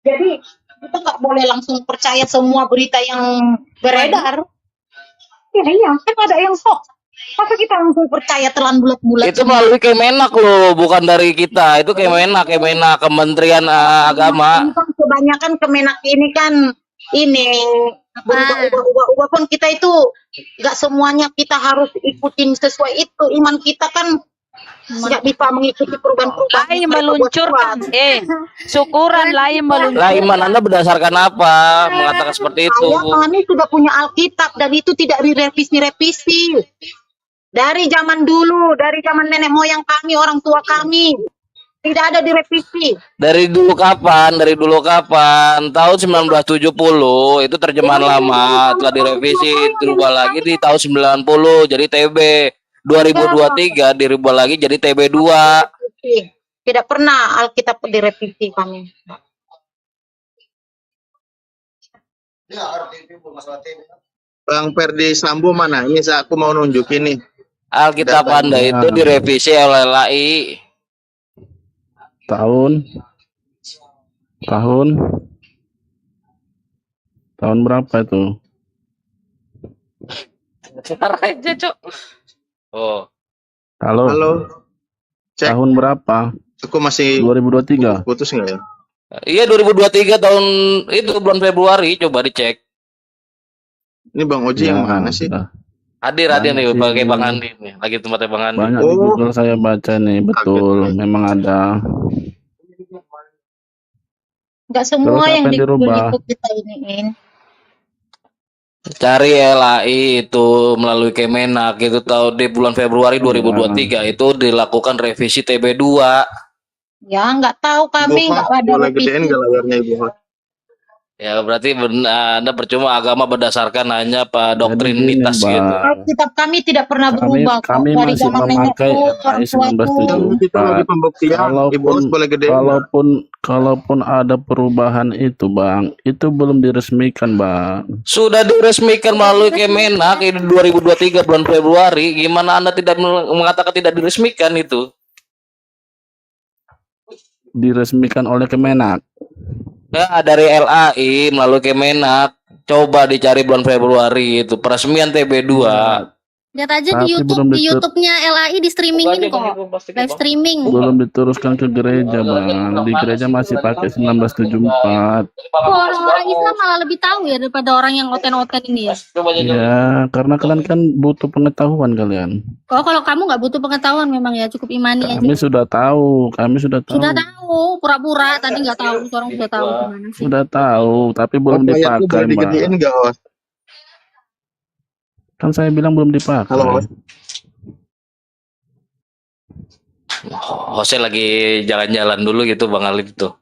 Jadi kita nggak boleh langsung percaya semua berita yang beredar. Iya, kan ada yang hoax. Masa kita langsung percaya telan bulat-bulat? Itu melalui Kemenak loh, bukan dari kita. Itu Kemenak, Kementerian Agama. Kan kebanyakan Kemenak ini kan ini berubah-ubah pun kita itu nggak semuanya kita harus ikutin sesuai itu. Iman kita kan nggak bisa mengikuti perubahan-perubahan. Lain meluncurkan. Syukuran lain meluncurkan. Lah iman Anda berdasarkan apa mengatakan seperti itu? Kami sudah punya Alkitab dan itu tidak direvisi-revisi. Dari zaman dulu, dari zaman nenek moyang kami, orang tua kami. Tidak ada direvisi. Dari dulu kapan? Tahun 1970 itu terjemahan lama telah direvisi, dirubah lagi di tahun 90 jadi TB. 2023 dirubah lagi jadi TB2. Tidak pernah Alkitab direvisi kami. Bang Ferdi Sambo mana? Ini aku mau nunjukin nih. Alkitab Anda itu direvisi oleh LAI. Tahun berapa itu? Aja, Cok. Oh, Halo, Cek. tahun berapa? Aku masih 2023. putus nggak ya? iya 2023 tahun itu bulan Februari, coba dicek. Ini Bang Oji yang mana sih? sudah. Hadir Banyak nih sih. pakai Bang Andi nih, lagi tempatnya Bang Andi. Banyak di Google saya baca nih, betul, memang ada. Nggak semua Terus yang apa yang dirubah? ikut kita iniin. Cari LAI itu melalui Kemenak itu tahu di bulan Februari 2023 itu dilakukan revisi TB2. Ya nggak tahu kami nggak ada Boleh gedein revisi. nggak layarnya Ibu Hot? Ya berarti Anda percuma agama berdasarkan hanya Jadi doktrinitas gini, gitu. Bang. Alkitab kami tidak pernah berubah kok. Kami Dari masih zaman memakai nenekku, orang LAI tuaku. Kita lagi 1974. pembuktian. Ibu Hot boleh gedein nggak? Kalaupun ada perubahan itu, Bang, itu belum diresmikan, Bang. Sudah diresmikan melalui Kemenak ini 2023 bulan Februari. Gimana Anda tidak mengatakan tidak diresmikan itu? Diresmikan oleh Kemenak. Ya, dari LAI melalui Kemenak. Coba dicari bulan Februari itu peresmian TB2. Lihat aja Tapi di YouTube, belum di YouTube-nya LAI di streamingin kok. Live streaming. Belum diteruskan ke gereja, Bang. Di gereja masih pakai 1974. Kok orang-orang Islam malah lebih tahu ya daripada orang yang oten-oten ini ya. Ya, karena kalian kan butuh pengetahuan kalian. Oh, kalau kamu nggak butuh pengetahuan memang ya, cukup imani aja. Kami sudah tahu. Sudah tahu, pura-pura tadi nggak tahu, sekarang sudah tahu gimana sih. Sudah tahu, tapi belum Layarku dipakai, boleh digedein Bang. nggak, Hot? Kan saya bilang belum dipakai. Halo, Hot. Jose lagi jalan-jalan dulu gitu Bang Alif tuh.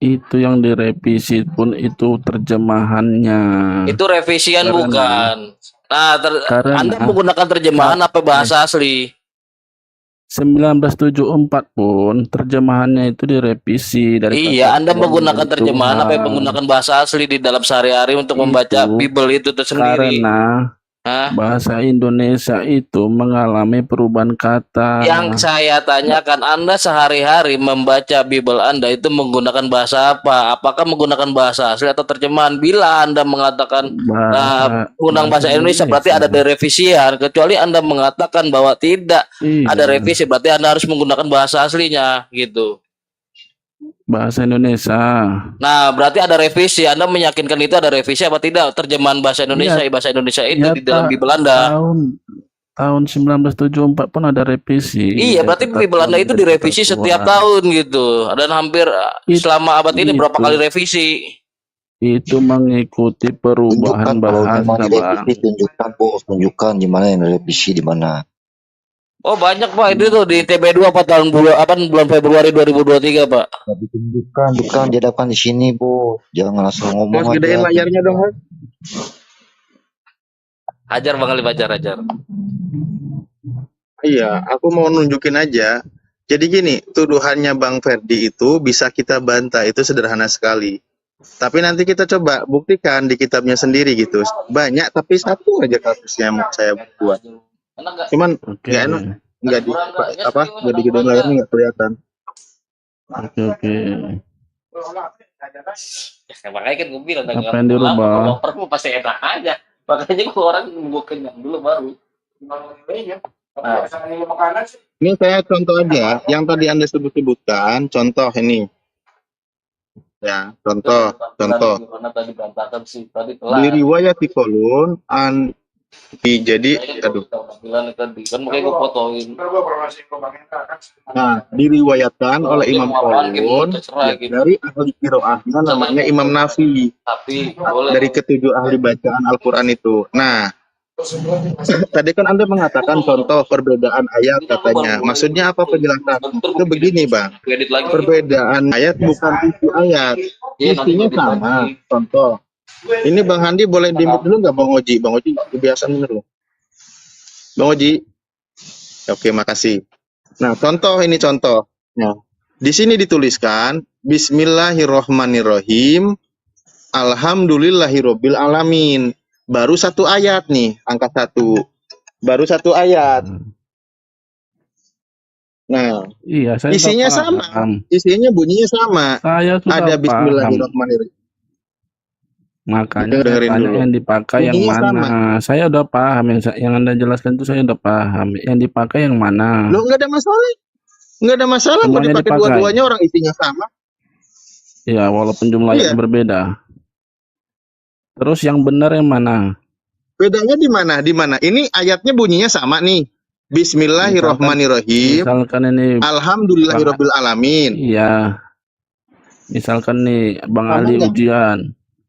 Itu yang direvisi pun itu terjemahannya. Itu revisian Karena- bukan. Nah, Karena- Anda menggunakan terjemahan apa bahasa asli? 1974 pun terjemahannya itu direvisi dari Iya, Anda kata menggunakan Tuhan. terjemahan apa menggunakan bahasa asli di dalam sehari-hari untuk membaca Itu Bible itu tersendiri. Karena Hah? bahasa Indonesia itu mengalami perubahan kata. Yang saya tanyakan, Anda sehari-hari membaca Bible Anda itu menggunakan bahasa apa? Apakah menggunakan bahasa asli atau terjemahan? Bila Anda mengatakan menggunakan bahasa Indonesia, berarti ada direvisian. Kecuali Anda mengatakan bahwa tidak ada revisi, berarti Anda harus menggunakan bahasa aslinya gitu. Bahasa Indonesia. Nah, berarti ada revisi. Anda meyakinkan itu ada revisi apa tidak? Terjemahan bahasa Indonesia, Iya. bahasa Indonesia itu Ya, di dalam Bible Anda. Tahun 1974 pun ada revisi. Iya, berarti Bible Anda itu direvisi setiap tahun gitu. Dan hampir selama abad ini berapa kali revisi? Itu mengikuti perubahan bahasa, Bang. Tunjukkan di mana yang revisi di mana. Oh, banyak Pak, itu tuh di TB2 apa bulan Februari 2023, Pak. Bukan dihadapkan di sini, Bu. Jangan langsung ngomong Hot, gedein aja. layarnya dong, Hot. Hajar Bang Ali, hajar. Iya, aku mau nunjukin aja. Jadi gini, tuduhannya Bang Ferdi itu bisa kita bantah, itu sederhana sekali. Tapi nanti kita coba buktikan di kitabnya sendiri gitu. Banyak, tapi satu aja kasusnya yang mau saya buat. Cuman nggak enak, nggak digedein layarnya nggak kelihatan. Oke. Ya, makanya kan gue bilang Apa yang dirubah? Kalau pasti enak aja. Makanya gue orang gue kenyang dulu baru. Ini saya contoh aja, yang tadi Anda sebutkan, contoh ini. Ya, contoh. Gimana tadi berantakan sih? Tadi telat. Di riwayat Tikolun, jadi, aduh. Kan makanya gue fotoin. Nah, diriwayatkan oleh Imam Kolun dari ahli kiroahnya namanya Imam Nafi. Tapi Dari ketujuh ahli bacaan Al-Quran itu. Nah, tadi kan Anda mengatakan contoh perbedaan ayat katanya. Maksudnya apa penjelasan? Itu begini, Bang. Perbedaan ayat bukan isi ayat. Isinya sama. Contoh. Ini Bang Handi boleh di-mute dulu nggak Bang Oji? Bang Oji kebiasaan bener loh. Bang Oji. Oke, makasih. Nah, ini contoh. Nah, di sini dituliskan Bismillahirrohmanirrohim. Alhamdulillahirobbil alamin. baru satu ayat nih, angka 1. Baru satu ayat. Nah, Iya, saya sudah isinya sama. paham. Isinya bunyinya sama. Saya sudah Ada paham. Bismillahirrahmanirrahim. Makanya saya Dengerin tanya dulu. yang dipakai yang Bunyinya mana. sama. Saya udah paham yang Anda jelaskan itu saya udah paham. Yang dipakai yang mana? Loh, nggak ada masalah. Nggak ada masalah mau Semuanya dipakai dipakai. dua-duanya, orang isinya sama. Ya, walaupun jumlah Iya. yang berbeda. Terus yang benar yang mana? Bedanya di mana? Di mana? Ini ayatnya bunyinya sama nih. Bismillahirrahmanirrahim. Misalkan ini Alhamdulillahirabbil alamin. Iya. Misalkan nih Bang Sama Ali nggak?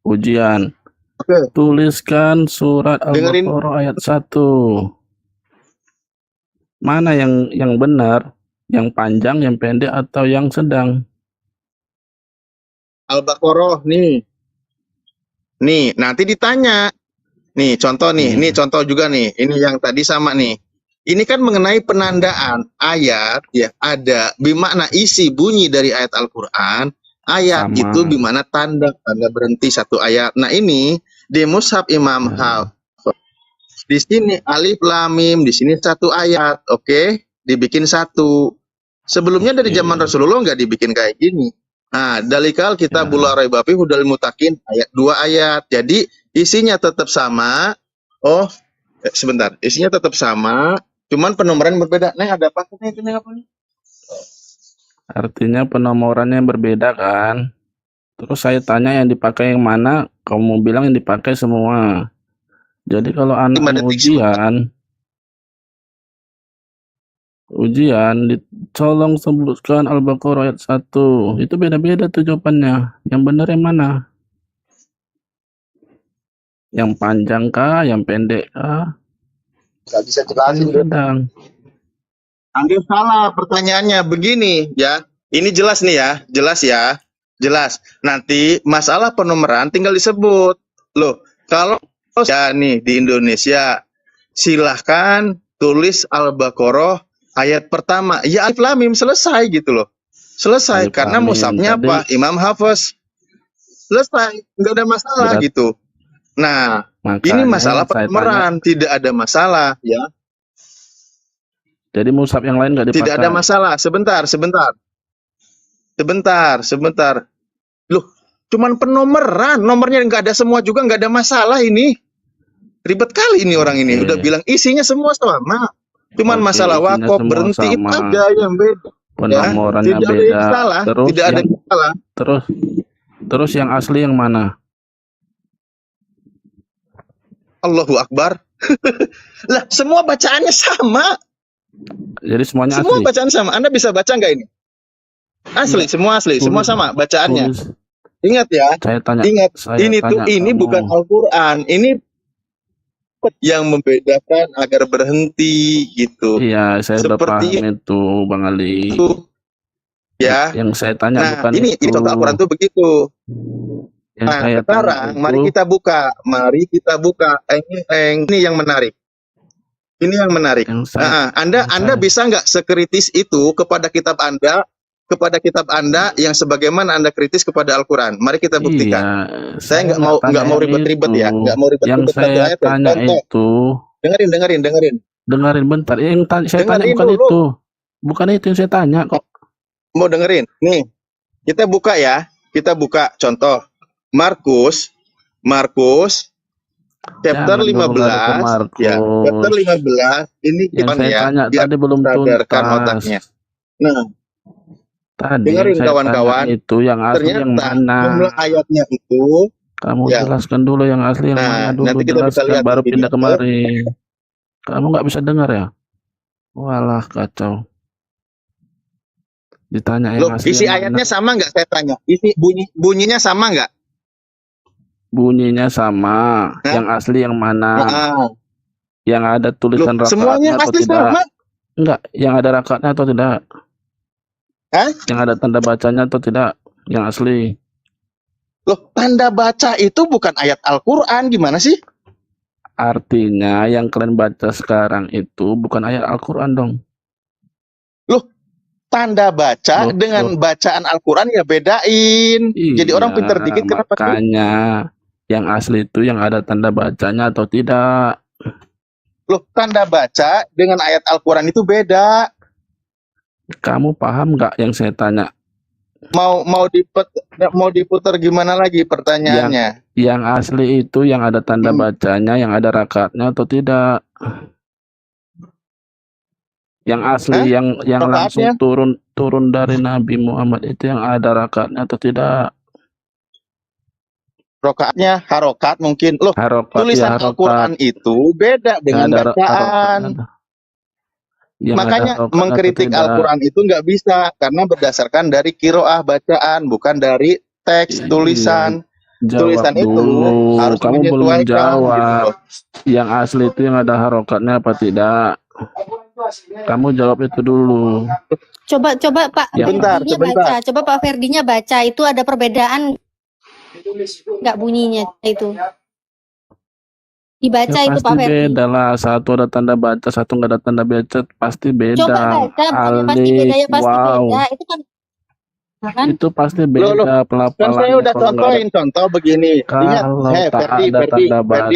ujian. Oke. Tuliskan surat Dengerin. Al-Baqarah ayat 1. Mana yang benar? Yang panjang, yang pendek, atau yang sedang? Al-Baqarah nih. Nih, nanti ditanya. Nih, contoh nih. Ini contoh juga nih. Ini yang tadi sama nih. Ini kan mengenai penandaan ayat ya, ada bermakna isi bunyi dari ayat Al-Qur'an. Ayat Sama. itu bermakna tanda berhenti satu ayat. Nah, ini di Mushaf Imam Hafiz. Di sini alif lam mim, di sini satu ayat, oke? Dibikin satu. Sebelumnya dari zaman Rasulullah nggak dibikin kayak gini. Nah, dalikal kita bula raiba fi hudal mutakin ayat 2 ayat. Jadi isinya tetap sama. Oh, sebentar. Isinya tetap sama, cuman penomoran berbeda. Neng, ada apa nih? Ini apa nih? Artinya penomorannya berbeda kan? Terus saya tanya yang dipakai yang mana? Kamu bilang yang dipakai semua. Jadi kalau anak ujian, tolong sebutkan Al-Baqarah ayat 1. Itu beda-beda tuh jawabannya. Yang benar yang mana? Yang panjang kah? Yang pendek kah? Gak bisa jelasin. Sedang. Anda salah pertanyaannya begini ya. Ini jelas nih ya, jelas ya. Jelas. Nanti masalah penomoran tinggal disebut. Loh, kalau ya nih di Indonesia silahkan tulis Al-Baqarah ayat pertama. Ya alif lam mim, selesai gitu loh. Selesai. Alif Karena lam mim. mushafnya Tadi- apa? Imam Hafiz. Selesai. Nggak ada masalah Berat. gitu. Nah, Makanya ini masalah saya penomoran. Tidak ada masalah ya. Jadi mushaf yang lain nggak dipakai. Tidak ada masalah. Sebentar. Loh, cuman penomoran. Nomornya nggak ada semua juga, nggak ada masalah ini. Ribet kali ini orang ini. Udah bilang isinya semua sama. Cuman Oke, masalah isinya wakaf semua berhenti itu sama. aja yang beda. Penomorannya Tidak ada beda. yang salah. Terus Tidak ada yang- yang salah. Terus yang asli yang mana? Allahu Akbar. Lah, semua bacaannya sama. Jadi semuanya Semua asli. bacaan sama. Anda bisa baca nggak ini? Asli, semua asli. Semua sama bacaannya. Tulis. Ingat ya. Saya tanya. Ingat, saya ini tanya tuh ini kamu. bukan Al-Qur'an. Ini yang membedakan agar berhenti gitu. Iya, saya udah Seperti paham itu, Bang Ali. itu. Ya. Yang saya tanya Nah, bukan ini itu. contoh Al-Qur'an tuh begitu. Yang Nah, saya sekarang tanya mari itu, kita buka. Ini yang menarik. Ini yang menarik. yang saya, Anda bisa nggak sekritis itu kepada kitab Anda yang sebagaimana Anda kritis kepada Al-Qur'an. Mari kita buktikan. iya, Saya nggak mau tanya ribet-ribet ya, itu. nggak mau ribet-ribet Yang satu saya ayat ya. tanya Contoh. itu, Dengerin. dengerin bentar. Yang saya tanya Dengerin bukan dulu. itu. Bukan itu yang saya tanya kok. Mau dengerin? Nih, kita buka ya. Kita buka contoh. Markus chapter Jangan dulu lari ke 15 Markus. ya. Chapter 15 ini Yang gimana saya ya? tanya Biar tadi belum sadarkan tuntas. otaknya. Nah, Tadi dengerin yang saya kawan-kawan. tanya itu yang asli yang Ternyata mana? jumlah ayatnya itu Kamu ya. jelaskan dulu yang asli yang Nah, mana dulu. nanti kita bisa Jelaskan lihat baru di pindah video. kemari. Kamu nggak bisa dengar ya? Walah kacau. Ditanya yang Loh, asli isi yang ayatnya mana? sama nggak saya tanya? Isi bunyinya sama nggak? Bunyinya sama. Hah? Yang asli yang mana? Ah. Yang ada Loh, tulisan semuanya rakaatnya atau asli tidak? sama. Enggak, yang ada rakaatnya atau tidak? Hah? Yang ada tanda bacanya atau tidak? Yang asli. Loh, tanda baca itu bukan ayat Al-Qur'an, gimana sih? Artinya yang kalian baca sekarang itu bukan ayat Al-Quran dong. Loh, tanda baca Loh, dengan loh. bacaan Al-Qur'an ya bedain. Jadi orang Iya, pinter dikit kenapa sih? makanya yang asli itu yang ada tanda bacanya atau tidak? Loh, tanda baca dengan ayat Al-Quran itu beda. Kamu paham nggak yang saya tanya? Mau diputar gimana lagi pertanyaannya? Yang asli itu yang ada tanda bacanya, yang ada rakaatnya atau tidak? Yang asli, yang langsung turun dari Nabi Muhammad itu yang ada rakaatnya atau tidak? Rokaatnya harokat mungkin. Loh, Harokat, tulisan ya, Al-Quran itu beda dengan bacaan. Makanya mengkritik Al-Quran itu nggak bisa karena berdasarkan dari kiroah bacaan, bukan dari teks tulisan. Tulisan itu harus kamu belum menyesuaikan. jawab. Gitu. Yang asli itu yang ada harokatnya apa tidak? Kamu jawab itu dulu. Coba Pak Sebentar. baca. Coba Pak Ferdinya baca, itu ada perbedaan nggak bunyinya itu? Dibaca Ya, itu pasti Pak Ferdi. beda lah. Satu ada tanda baca, satu nggak ada tanda baca, pasti beda. Coba baca, bukannya pasti beda ya, pasti beda. Itu kan itu pasti beda pelafalannya. Kan saya udah kalau nggak contohin contoh begini. Ingat, Kalau tak ada tanda baca,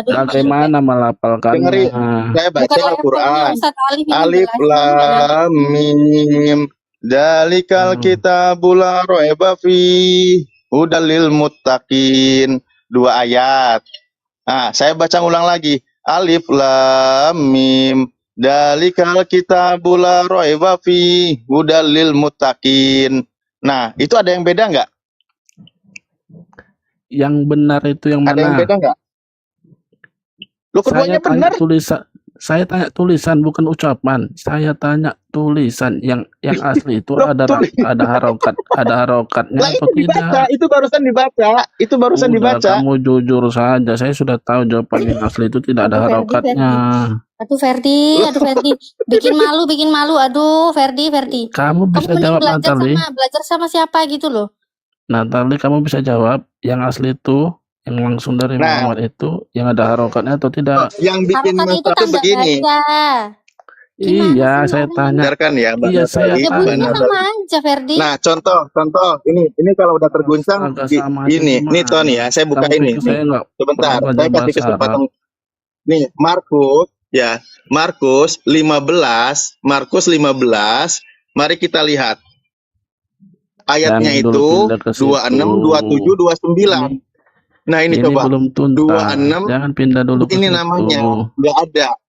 bagaimana melafalkannya? Dengerin, saya baca Bukan Al-Quran. Ustaz Alif ini Alif jelasin. lam mim. Dalikal kitabul la raiba fi hudal lil muttaqin. 2 ayat. Nah, saya baca ulang lagi. Alif lam mim. Dalikal kitabul la raiba fi hudal lil muttaqin. Nah, itu ada yang beda nggak? Yang benar itu yang mana? Ada yang beda nggak? Lu keduanya benar. Saya tanya tulisan bukan ucapan. Saya tanya tulisan yang asli itu ada harokatnya Lah, atau itu dibaca, tidak? itu barusan dibaca. Itu barusan Udah, dibaca. kamu jujur saja. Saya sudah tahu jawaban yang asli itu tidak ada harokatnya. Aduh Ferdi, bikin malu. Aduh Ferdi. Kamu bisa mending jawab, Natali. belajar sama siapa gitu loh. Natali, kamu bisa jawab yang asli itu, yang langsung dari Muhammad itu, yang ada harokatnya atau tidak? Yang bikin Harokat itu masalah tanda begini. baca. Iya, saya tanya. Dengarkan ya, Mbak Iya, Natali. Ya Mbak bunyinya Natali. sama aja Ferdi. Nah, contoh. Ini kalau udah terguncang, Agak sama aja ini gimana? Tony ya, saya buka Kamu ini. pikir saya nggak Sebentar, pernah saya belajar kasih bahasa kesempatan. Arab? Nih, Markus 15. Mari kita lihat. Ayatnya Jangan dulu itu pindah ke situ. 26, 27, 29. Nah, ini coba. belum tuntas. 26. Jangan pindah dulu ke Ini situ. namanya nggak ada.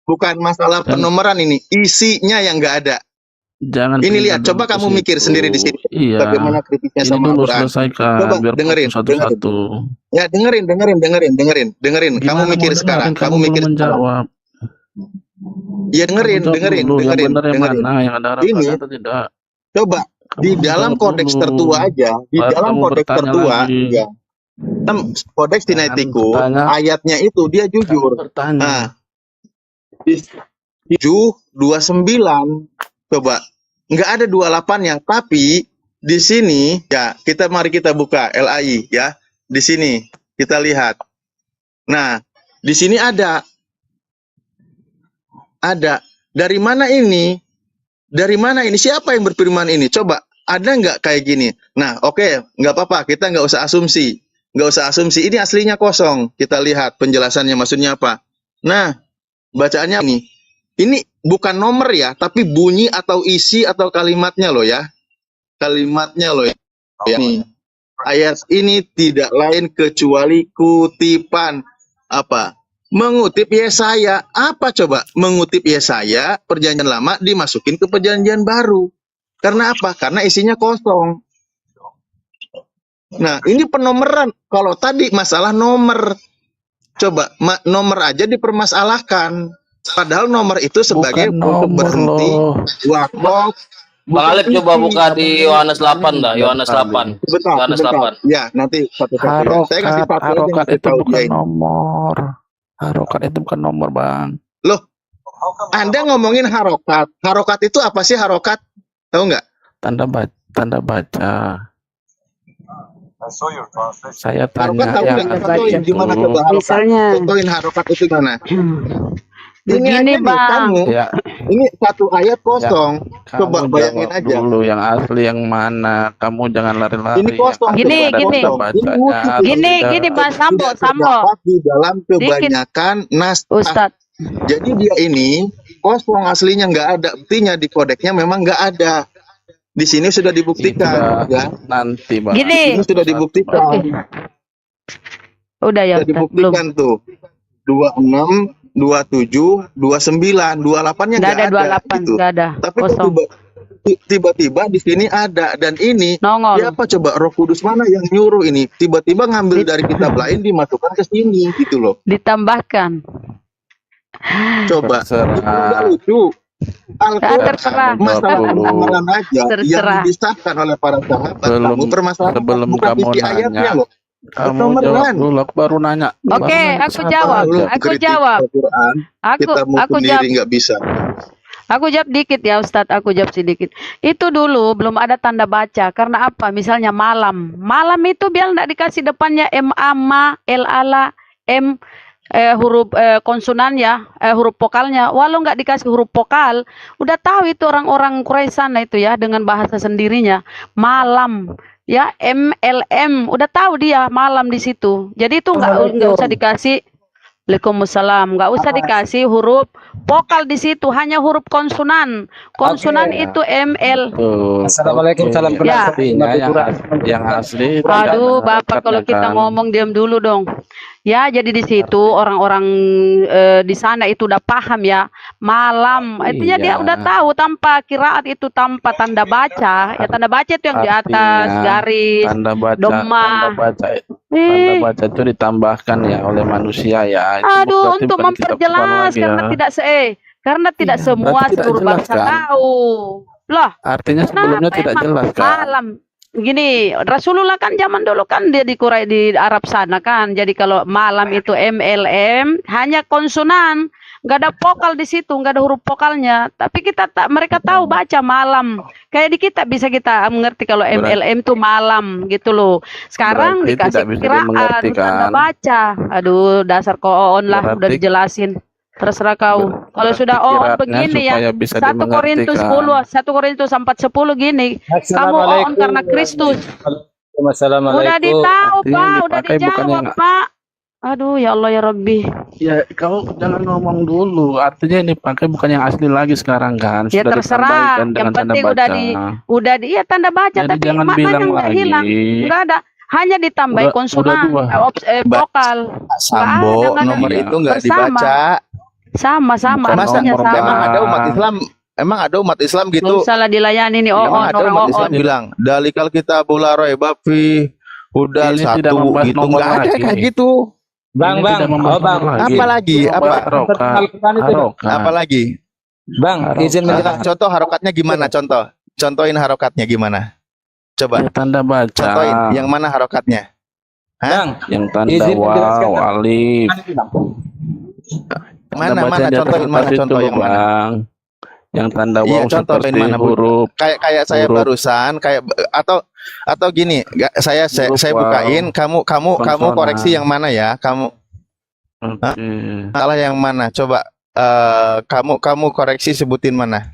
Bukan masalah penomoran ini, isinya yang nggak ada. Jangan Ini pindah lihat, dulu coba ke kamu situ. mikir sendiri di sini. Iya. Bagaimana kritisnya Ini sama dulu Al-Quran. selesaikan. Coba biar dengerin, fokus satu-satu. Ya, dengerin. Kamu Gimana mikir mau sekarang. dengerin? Kamu belum menjawab. Ya, dengerin. Yang benar yang mana? Yang ada harapan Ini, atau tidak? coba di Kamu dalam jawab kodeks dulu. tertua aja, di Baru dalam kamu kodeks bertanya tertua, lagi. ya. Kodeks Sinaiticus, bertanya. ayatnya itu dia jujur. Kamu bertanya. Nah, di 7:29, coba nggak ada 28-nya, tapi di sini ya mari kita buka LAI ya, di sini kita lihat. Nah, di sini ada dari mana ini? Dari mana ini? Siapa yang berfirman ini? Coba ada nggak kayak gini? Nah, oke, nggak apa-apa, kita nggak usah asumsi. Ini aslinya kosong. Kita lihat penjelasannya maksudnya apa. Nah, bacaannya ini. Ini bukan nomor ya, tapi bunyi atau isi atau kalimatnya loh ya. Kalimatnya loh ya. Nih, ayat ini tidak lain kecuali kutipan apa? Mengutip Yesaya. Apa coba? Mengutip Yesaya, perjanjian lama dimasukin ke perjanjian baru. Karena apa? Karena isinya kosong. Nah, ini penomoran. Kalau tadi masalah nomor, coba nomor aja dipermasalahkan. Padahal nomor itu sebagai untuk berhenti wakaf. Bang Alif coba buka di Yohanes 8 dah, Yohanes 8. Yohanes 8. Ya, nanti satu-satu. Saya kasih Harokat itu bukan nomor. Harokat itu bukan nomor, Bang. Loh, Anda ngomongin harokat. Harokat itu apa sih harokat? Tahu nggak? Tanda baca. Saya tanya Harokat gimana coba harokat? Misalnya. Contohin harokat itu gimana? Begini, Bang. Ya, Ini satu ayat kosong. Kamu Coba bayangin jawab aja. dulu yang asli yang mana. Kamu jangan lari-lari. Ini kosong. Yang Gini, asli ada gini. tanda bacanya atau Gini, tidak. gini Mas Sambo, Tidak Sambo. terdapat di dalam Dikit, kebanyakan naskah. Ustadz. Jadi dia ini kosong, aslinya nggak ada. Buktinya di kodeknya memang nggak ada. Di sini sudah dibuktikan, Itulah ya. nanti Bang. Gini. Ini sudah dibuktikan. Udah ya Sudah Ustadz, belum. dibuktikan tuh. 26, 27, 29, 28-nya Nggak nggak ada ada 28, gitu. nggak ada. Tapi kok Kosong. tiba-tiba di sini ada, dan ini Nongol. siapa coba, Roh Kudus mana yang nyuruh ini? Tiba-tiba ngambil dari kitab lain dimasukkan ke sini gitu loh. Ditambahkan. Coba. Itu nggak Terserah. lucu. terserah. Al-Quran masalah amalan aja yang Terserah. disahkan oleh para sahabat. Belum- Kamu permasalahan sebelum bukan kamu isi ayatnya nanya. loh. Kamu Nomor jawab one. dulu, aku baru nanya. Oke, Baru nanya aku satu jawab. aja. Lu Aku kritik jawab. Al-Quran, kita mau Aku sendiri jawab. nggak bisa. Aku jawab dikit ya Ustadz, aku jawab sedikit. Itu dulu belum ada tanda baca. Karena apa? Misalnya malam. Malam itu biar nggak dikasih depannya M-A, ma, L-A-La, M, huruf konsonannya, huruf vokalnya. Walau nggak dikasih huruf vokal, udah tahu itu orang-orang Quraisy sana itu ya dengan bahasa sendirinya. Malam. Ya, MLM. Udah tahu dia malam di situ. Jadi itu nggak usah dikasih. Waalaikumsalam. Nggak usah dikasih huruf vokal di situ, hanya huruf konsonan. Konsonan itu ML. Tuh, Assalamualaikum, salam oke. kenal. Artinya yang asli Aduh, tidak Bapak kalau kita kan? ngomong diam dulu dong. Ya, jadi di situ orang-orang di sana itu udah paham ya. Malam, artinya dia Iya. udah tahu tanpa kiraat itu tanpa tanda baca. Ya tanda baca itu yang di atas Artinya, garis. tanda baca, Domah. tanda Eh, baca itu ditambahkan ya oleh manusia ya. Itu aduh, berarti untuk bukan kitab Quran memperjelas lagi karena ya. tidak karena tidak Iya, semua berarti tidak seluruh jelas bangsa kan? tahu. Loh, Artinya sebelumnya kenapa tidak emang jelas kan? malam? Gini, Rasulullah kan zaman dulu kan dia di Arab sana kan. Jadi kalau malam itu MLM hanya konsonan, nggak ada vokal di situ, nggak ada huruf vokalnya. Tapi mereka tahu baca malam. Kayak di kita bisa kita mengerti kalau MLM itu malam gitu loh. Sekarang Berarti dikasih tidak bisa kiraan, dimengerti tanda kan? baca. Aduh, dasar koon lah udah Berarti- dijelasin. Terserah kau. Kalau berarti sudah kiraatnya begini ya. supaya bisa 1 Korintus dimengerti 10, 1 Korintus 4:10 gini. Kamu on karena Kristus. Assalamualaikum. Udah ditahu, Artinya Pak. yang Udah dipakai bukan dijawab, yang- Pak. Aduh, ya Allah ya Rabbi. Ya, kau jangan ngomong dulu. Artinya ini pakai bukan yang asli lagi sekarang kan? Ya Sudah terserah. ditambahkan Yang dengan tanda penting baca. iya tanda baca, Jadi tapi jangan maknanya bilang nggak lagi. hilang. Nggak ada. Hanya ditambahin Udah konsonan, dua. vokal. Sambo, nggak ada. nomor Iya. itu nggak Bersama. dibaca. Sama, Bukan artinya nomor, sama. Emang ada umat Islam, emang ada umat Islam Nggak gitu. usah lah dilayani nih, Emang ada orang umat Islam bilang, dalikal kita bola roy bafi, udah Ini tidak satu membahas gitu, nomor nggak ada lagi. kayak gitu. Bang, Ini bang, tidak membahas oh bang, nomor Apa lagi? Apa? Harokat. Al-Quran itu, Bang. Harokat. Apa lagi? Bang, izin menjelaskan. Contoh harokatnya gimana? Contohin harokatnya gimana? Coba Ya, tanda baca. contohin. Yang mana harokatnya? Bang, Yang tanda izin menjelaskan, waw, Bang. alif. Mana Tanda baca mana? yang di atas Contohin mana? kertas Contoh itu, yang mana? Bang. Yang tanda Iya, waw contohin seperti mana, Bu? huruf Kayak saya Huruf. barusan, atau gini, saya Huruf waw. bukain, kamu Konsonan. koreksi yang mana ya? Kamu Oke. salah yang mana? Coba kamu koreksi, sebutin mana?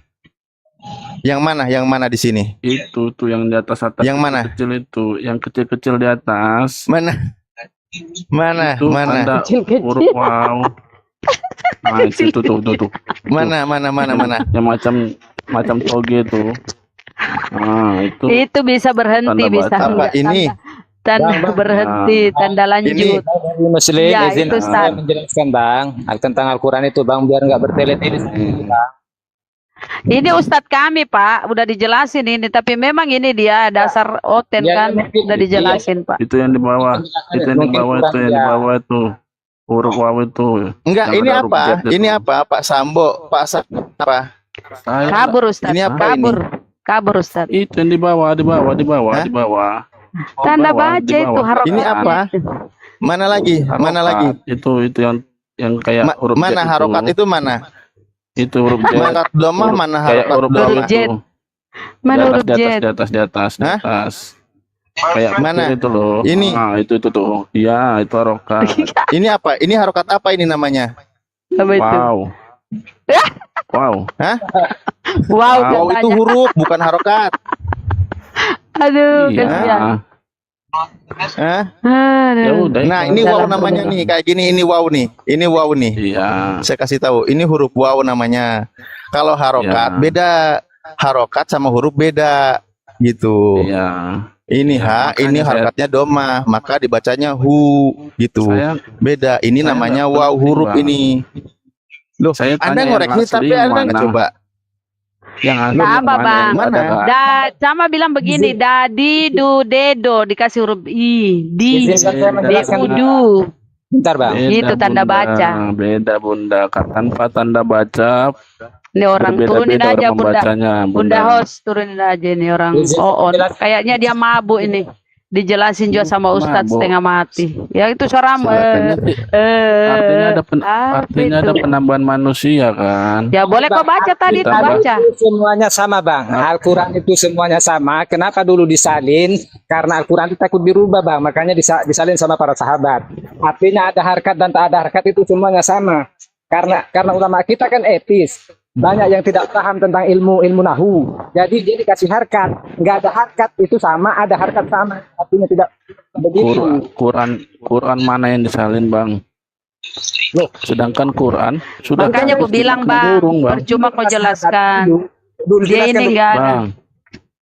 Yang mana? Yang mana di sini? Itu tuh yang di atas Yang mana? kecil itu, yang kecil-kecil di atas. Mana? Mana? Itu Mana? tanda Kecil-kecil. huruf waw. Nah, itu tuh. Mana? Yang macam toge tuh. Nah, itu Itu bisa berhenti, Tanda bisa baca. Apa enggak, ini? tanda Bang, bang. berhenti, tanda lanjut. Bang Muslim, Ya, izin itu, saya Ustaz. menjelaskan Bang tentang Al-Quran itu Bang, biar nggak bertele-tele. Ini Ustadz kami Pak, udah dijelasin ini, tapi memang ini dia dasar oten Ya, kan, mungkin. udah dijelasin Pak. itu yang di bawah. Itu yang di Mungkin bawah kurang itu, yang di ya. bawah itu. Huruf waw itu. Enggak, Yang ini ada huruf apa? Z itu. Ini apa? Pak Sambo, apa? Saya Kabur Ustadz, Ini apa kabur Ustadz. itu yang di bawah. Hah? Di bawah. Tanda Di bawah, baca di itu bawah. harokat. Ini apa? Mana lagi? Mana Harokat. lagi? Itu yang kayak huruf Z Mana itu. harokat itu mana? Itu huruf Z. Harokat domah Huruf- mana kayak harokat huruf domah? Huruf Z. itu. Mana huruf di Z? atas. Hah? Kayak Mana? itu loh. Ini. Nah, itu tuh. Iya, itu harokat. Ini apa? Ini harokat apa ini namanya? Apa itu? Wow. Wow. Hah? Wow, Wow itu katanya. huruf bukan harokat. Aduh, Iya. kasihan. Hah? Ya Aduh. udah. Nah, itu ini wow Dalam namanya permulaan. nih, kayak gini ini wow nih. Ini wow nih. Iya. Saya kasih tahu, ini huruf wow namanya. Kalau harokat Iya. beda, harokat sama huruf beda gitu. Iya. Ini Ya, ini makanya saya harokatnya doma, maka dibacanya hu gitu. saya Beda. Ini saya namanya nggak wow penting, huruf Bang. ini. Loh, Saya Anda tanya yang ngoreksi asli tapi yang Anda nggak mana? coba. Yang asli Nah, yang apa, mana? Bang? Yang ada Kak? Sama bilang begini, dadi du dedo dikasih huruf i, di, Izinkan saya menjelaskan dulu. deudu. Bentar bang. Beda Gitu tanda Bunda, baca. beda Bunda. Tanpa tanda baca Ini orang turunin berbeda-beda aja orang Bunda. membacanya, Bunda Bunda. host turunin aja nih orang Izinkan oon. menjelaskan. Kayaknya dia mabuk ini. Dijelasin juga sama Ustadz Mabuk. setengah mati. Ya itu suara Artinya, artinya ada penambahan manusia kan? Ya boleh kau baca tadi tuh Ditambah. baca. Itu semuanya sama bang. Al-Quran itu semuanya sama. Kenapa dulu disalin? Karena Al-Quran itu takut dirubah bang. Makanya disalin sama para sahabat. Artinya ada harkat dan tak ada harkat itu semuanya sama. Karena ulama kita kan etis. Banyak yang tidak paham tentang ilmu nahu. Jadi dia dikasih harkat. Nggak ada harkat itu sama, ada harkat sama. Artinya tidak begitu. Quran mana yang disalin bang? Loh. Sedangkan Quran sudah Makanya aku bilang bang, burung, bang. percuma kau jelaskan. Dulu Dia jelaskan ini enggak ada. Bang,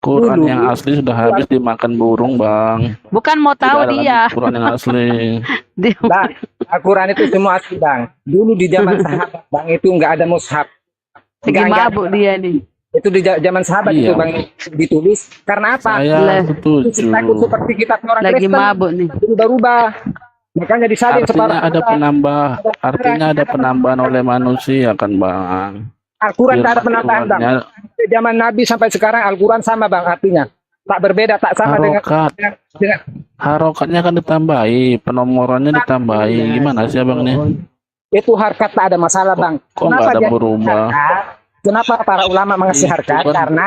Quran Dulu. yang asli sudah habis dimakan burung bang. Bukan mau tahu Tidak ada dia. lagi Quran yang asli. Bang, Al-Quran itu semua asli bang. Dulu di zaman sahabat bang itu nggak ada mushaf. Lagi Nggak mabuk dia nih. itu di zaman sahabat Iya. itu bang ditulis. Karena apa? Saya Itu takut setuju. seperti kitab orang Lagi Kristen. mabuk nih. Berubah-ubah. Makanya disalin Artinya ada penambahan oleh manusia kan bang. Al-Quran tak ada penambahan bang. Qurannya Dari zaman Nabi sampai sekarang Al-Quran sama bang artinya. Tak berbeda, tak sama dengan harokatnya kan ditambahi, penomorannya ditambahi. Gimana sih abang nih? itu harkat tak ada masalah bang. Kok nggak ada dia berubah? harkat? Kenapa para ulama mengasih Itu harkat? kan- Karena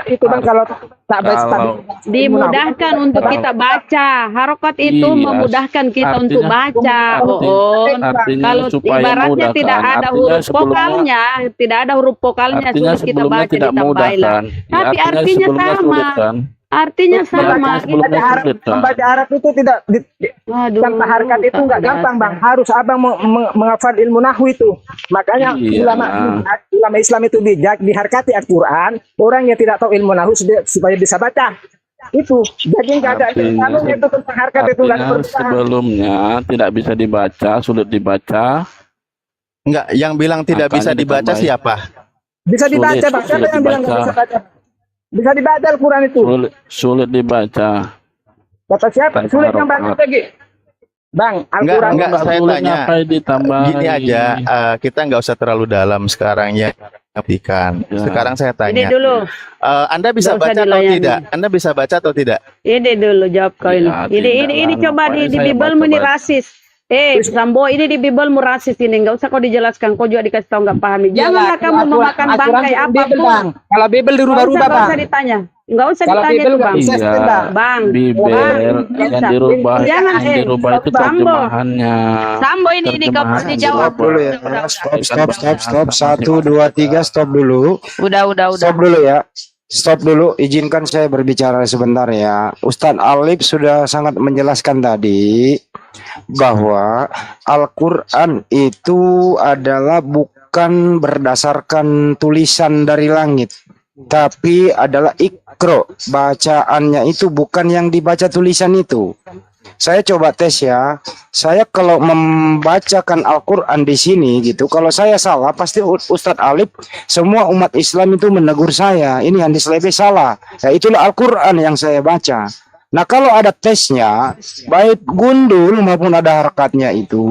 itu bang kalau tak baca Kalau- Dimudahkan untuk kita baca. Harokat itu Iya, memudahkan kita untuk baca. artinya Kalau supaya ibaratnya mudah tidak kan? ada Artinya huruf sebelumnya- vokalnya, tidak ada huruf vokalnya Artinya sulit kita sebelumnya baca tidak mudah ditambahlah. kan? Tapi Ya, artinya sebelumnya sama. sulit kan? Artinya sama. Artinya sebelumnya sulit kan? Membaca Arab itu tidak Aduh, tanpa harkat itu nggak tak gampang ada. bang. Harus abang menghafal ilmu nahwu itu. Makanya Iya. ulama Islam itu bijak diharkati Al-Quran. Orang yang tidak tahu ilmu nahwu supaya bisa baca. Itu jadi nggak ada Artinya- kalau itu tentang harkat itu nggak ada Artinya perubahan. sebelumnya tidak bisa dibaca, sulit dibaca. Enggak, yang bilang tidak bisa Angkanya dibaca ditambahin. siapa? Bisa dibaca Sulit, bang. Siapa sulit yang bilang nggak dibaca. bisa baca? Bisa dibaca Al-Quran itu. Sulit dibaca. Kata siapa? Tanpa Sulit yang harokat. baca lagi. Bang, Enggak, Al-Quran enggak, saya sulit tanya. ngapain ditambahin? Gini aja, kita nggak usah terlalu dalam sekarang ya. Perhatikan. Ya. Sekarang saya Ini tanya, dulu. Anda bisa Nggak usah baca atau dilayani. tidak? Anda bisa baca atau tidak? Ini dulu jawab kau ini. Ya, Ini tidak lah, coba di ngapain saya Bibelmu ini baca-baca? rasis. Sambo ini di Bibelmu rasis ini. Enggak usah kau dijelaskan. Kau juga dikasih tahu enggak pahami. Janganlah kamu memakan bangkai apapun. Kalau Bibel dirubah-rubah Enggak bang. usah ditanya. Enggak usah Kalau ditanya Bibel tuh nggak bang. bisa Iya. bang. Bang. Bibel yang bisa. dirubah, Jangan, yang dirubah itu Sambo. terjemahannya. Sambo ini kau Terjemahan pasti jawab. Stop dulu ya. Stop. 1, 2, 3, stop dulu. Udah. Stop dulu ya. Stop dulu, izinkan saya berbicara sebentar ya. Ustadz Alif sudah sangat menjelaskan tadi bahwa Al-Quran itu adalah bukan berdasarkan tulisan dari langit, tapi adalah ikro. Bacaannya itu bukan yang dibaca tulisan itu. Saya coba tes ya. Saya kalau membacakan Al-Quran di sini gitu, kalau saya salah pasti Ustadz Alif, semua umat Islam itu menegur saya. Ini Handis Lebe salah. Ya itulah Al-Quran yang saya baca. Nah kalau ada tesnya, baik gundul maupun ada harakatnya itu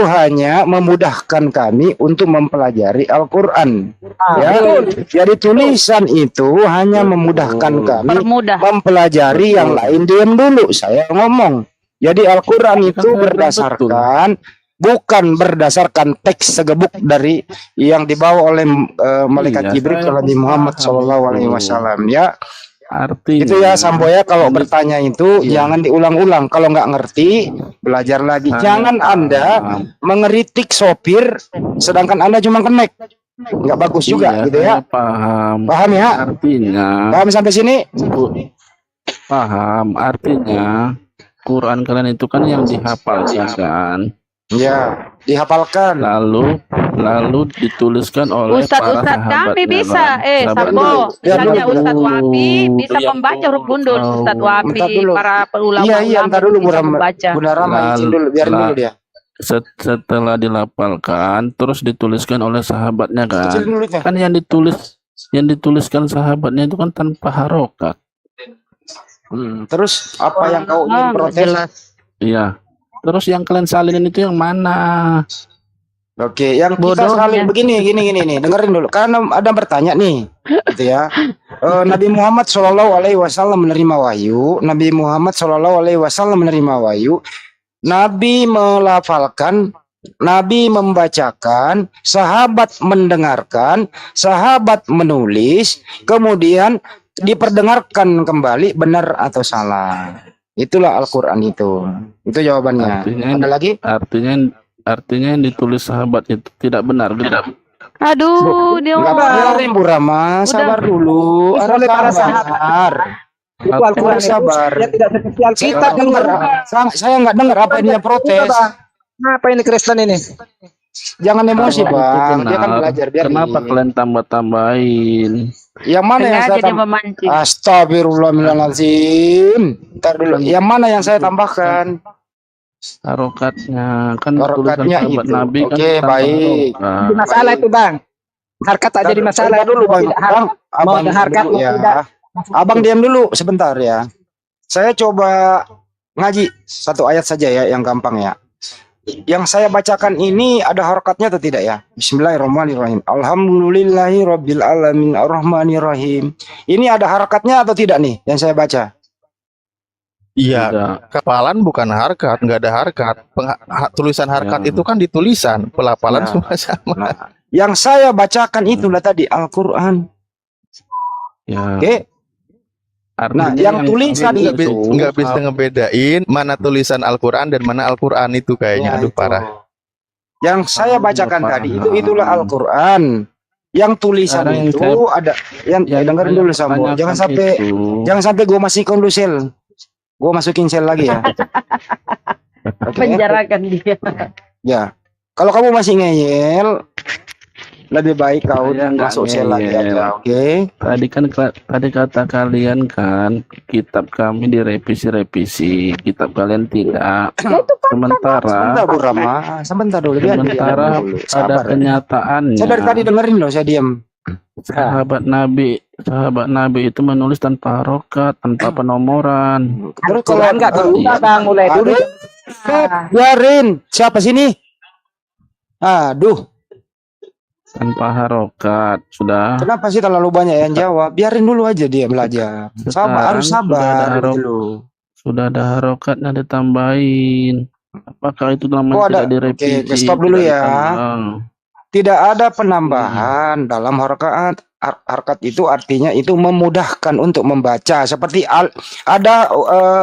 hanya memudahkan kami untuk mempelajari Al-Quran. Ya, jadi tulisan itu hanya memudahkan kami Permudah. mempelajari yang lain. Diam dulu, saya ngomong. Jadi Al-Quran itu berdasarkan bukan berdasarkan teks segebuk dari yang dibawa oleh malaikat Iya, Jibril saya ke Nabi Muhammad paham SAW ya. Artinya Itu ya Sambo ya, kalau ini bertanya itu iya. jangan diulang-ulang. Kalau nggak ngerti, belajar lagi. Saya Jangan Anda paham. mengeritik sopir sedangkan Anda cuma kenek. Nggak bagus juga Iya, gitu saya ya. paham. Paham ya? Artinya, Paham sampai sini? paham. Artinya, Quran kalian itu kan yang dihafalkan kan, Ya, dihafalkan. lalu dituliskan oleh para Ustadz kami sahabatnya bisa, kan. Sambo, Ya, misalnya dulu. Ustadz Wapi bisa Yang membaca huruf gundul, tahu. Ustadz Bentar Wapi, dulu. para Iya, ulama-ulama ntar itu dulu bisa membaca. Bunda Rama izin Lalu- dulu, biarin la- dulu dia. Setelah dilapalkan, terus dituliskan oleh sahabatnya kan. Kecil dulu ya. Kan yang dituliskan sahabatnya itu kan tanpa harokat. Terus apa yang kau ingin nggak protes? jelas. Iya. Terus yang kalian salinin itu yang mana? Oke, yang kita Bodohnya. salin begini, gini nih, dengerin dulu. Karena ada bertanya nih, gitu ya. Nabi Muhammad Shallallahu Alaihi Wasallam menerima wahyu. Nabi Muhammad Shallallahu Alaihi Wasallam menerima wahyu. Nabi melafalkan, Nabi membacakan, sahabat mendengarkan, sahabat menulis, kemudian diperdengarkan kembali benar atau salah. Itulah Al-Quran itu. Itu jawabannya. Ada lagi? Artinya yang ditulis sahabat itu tidak benar, gitu. Aduh, dia Enggak ngomong. biarin Bu Rama, sabar dulu. Terus Ada oleh para sabar. Itu Al-Quran itu sabar. ya tidak seperti Al-Quran. Kita dengar, saya nggak dengar apa ini protes. Apa ini Kristen ini? Jangan emosi Kalau itu Bang, dia kan benar, belajar biar. kenapa kalian tambah-tambahin Yang mana yang Sengaja saya dia memancing. Astagfirullahaladzim. Ntar dulu. Yang mana yang saya tambahkan? harokatnya? Kan tulisan Harokatnya sahabat itu. Nabi kan Oke, tanpa baik. harokat. Jadi masalah itu Bang. Harkat tak jadi masalah. Bentar dulu Bang. Tidak harkat. Bang, Mau abang ada harkat dulu mau ya. tidak. Abang diam dulu sebentar ya. Saya coba ngaji satu ayat saja ya, yang gampang ya. Yang saya bacakan ini ada harokatnya atau tidak ya? Bismillahirrahmanirrahim. Alhamdulillahi rabbil alamin arrahmanirrahim. Ini ada harokatnya atau tidak nih yang saya baca? Iya, Tidak. kepalan bukan harkat, nggak ada harkat. Tulisan harkat Ya. itu kan di tulisan, pelapalan Nah. semua sama. Nah, yang saya bacakan itulah tadi Al-Quran. Ya. Oke. Artinya Nah, yang tulisan Nggak itu nggak bisa ngebedain mana tulisan Al-Quran dan mana Al-Quran itu kayaknya. Ya, Aduh itu. parah. Yang saya bacakan Paham. tadi itulah Al-Quran. Yang tulisan Sekarang yang itu saya- ada yang dengerin saya dulu Sambo. pertanyakan Jangan sampai gue masihkan lu sel. Gue masukin sel lagi ya. Oke. Penjarakan dia. Ya. Kalau kamu masih ngeyel, lebih baik kau Saya nggak masuk sel lagi ngeyel. aja, oke? Tadi kata kalian kan kitab kami direvisi-revisi, kitab kalian tidak. Sementara Sebentar Bu Rama, sebentar dulu biar sementara dulu. pada Sabar. kenyataannya Saya dari tadi dengerin loh, saya diam. sahabat Nabi itu menulis tanpa harokat, tanpa penomoran. Terus kalau Al-Quran nggak berubah Bang, mulai dulu. biarin, siapa sini? Aduh, Tanpa harokat. Sudah. kenapa sih terlalu banyak yang jawab? Biarin dulu aja dia belajar. Sabar, harus Sekarang sudah ada sabar harok- dulu. Sudah ada harokatnya ditambahin. Apakah itu namanya Oh, ada. tidak direvisi? Oke, stop dulu tidak ya. ditambah? Tidak ada penambahan dalam harokat. Harkat itu artinya itu memudahkan untuk membaca. Seperti ada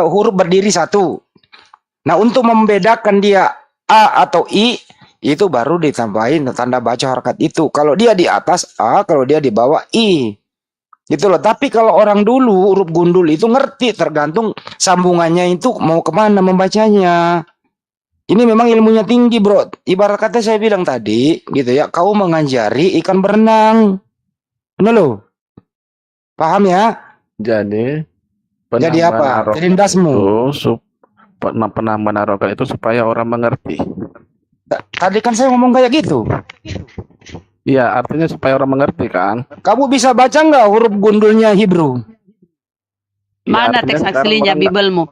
huruf berdiri satu. Nah, untuk membedakan dia A atau I, itu baru ditambahin tanda baca harkat itu. Kalau dia di atas A, kalau dia di bawah I. Gitu loh. Tapi kalau orang dulu huruf gundul itu ngerti, tergantung sambungannya itu mau kemana membacanya. Ini memang ilmunya tinggi bro. Ibarat kata saya bilang tadi, gitu ya, kau mengajari ikan berenang. Benar loh. Paham ya? Jadi Jadi penambahan apa? harokat Jadi ndasmu. itu penambahan harokat itu supaya orang mengerti. Tadi kan saya ngomong kayak gitu. Iya, artinya supaya orang mengerti kan. Kamu bisa baca nggak huruf gundulnya Hebrew? Mana artinya teks sekarang aslinya orang nggak- Bibelmu?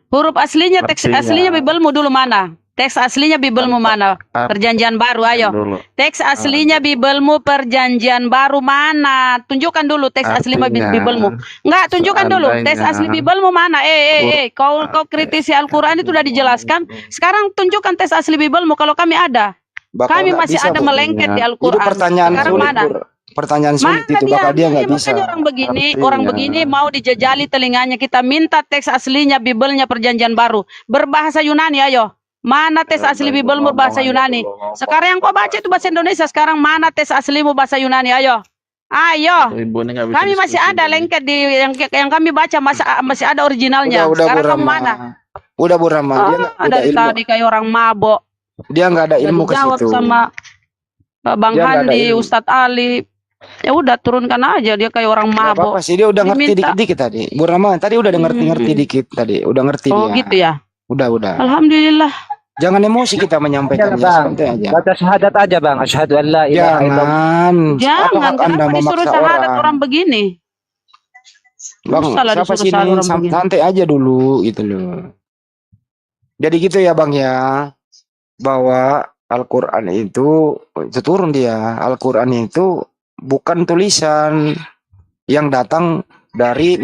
Huruf aslinya, teks Artinya- aslinya Bibelmu dulu mana? Teks aslinya Bibelmu mana? Art- Perjanjian baru, ayo. Dulu. Teks aslinya Bibelmu perjanjian baru mana? Tunjukkan dulu teks asli Artinya, Bibelmu. Enggak, tunjukkan dulu teks asli seandainya- Bibelmu mana? Kau kritisi Al-Quran itu sudah dijelaskan. Sekarang tunjukkan teks asli Bibelmu kalau kami ada. Bakal Kami nggak masih bisa, ada Bu. melengket di Itu Al-Quran. pertanyaan Sekarang sulit, mana? Bro. pertanyaan sulit Mana itu, dia? bakal dia nggak bisa. Makanya orang begini mau dijajali telinganya. Kita minta teks aslinya Bibelnya Perjanjian Baru berbahasa Yunani, ayo. Mana tes asli Bibelmu bahasa Yunani? Sekarang yang kau baca itu bahasa Indonesia. Sekarang mana tes aslimu bahasa Yunani? Ayo. Ayo. Ibu ini nggak bisa Kami masih diskusi ada ini. lengket di yang kami baca masih ada originalnya. Udah Sekarang Bu kamu mana? Rama. Udah Bu Rama, dia nggak udah Dari ilmu. tadi kayak orang mabok. Dia nggak ada Udah ilmu ke dijawab situ. sama Bang Dia nggak ada Handi, ilmu. Ustadz Ali. Ya udah turunkan aja, dia kayak orang Nggak mabok. apa-apa sih, dia udah ngerti Diminta. dikit-dikit tadi. Bu Rama tadi udah ngerti dikit tadi, udah ngerti Oh dia. gitu ya. Udah. Alhamdulillah. Jangan emosi kita menyampaikannya, Bang, santai aja. baca syahadat aja Bang. Asyhadu an la ilaha illallah. Jangan. Apa Jangan, hak Anda kenapa disuruh memaksa syahadat orang? orang begini? Bang, Susah lah siapa disuruh sih syahadat ini? orang begini. Santai aja dulu gitu loh. Jadi gitu ya Bang ya, bahwa Al-Quran itu turun dia. Al-Quran itu bukan tulisan yang datang dari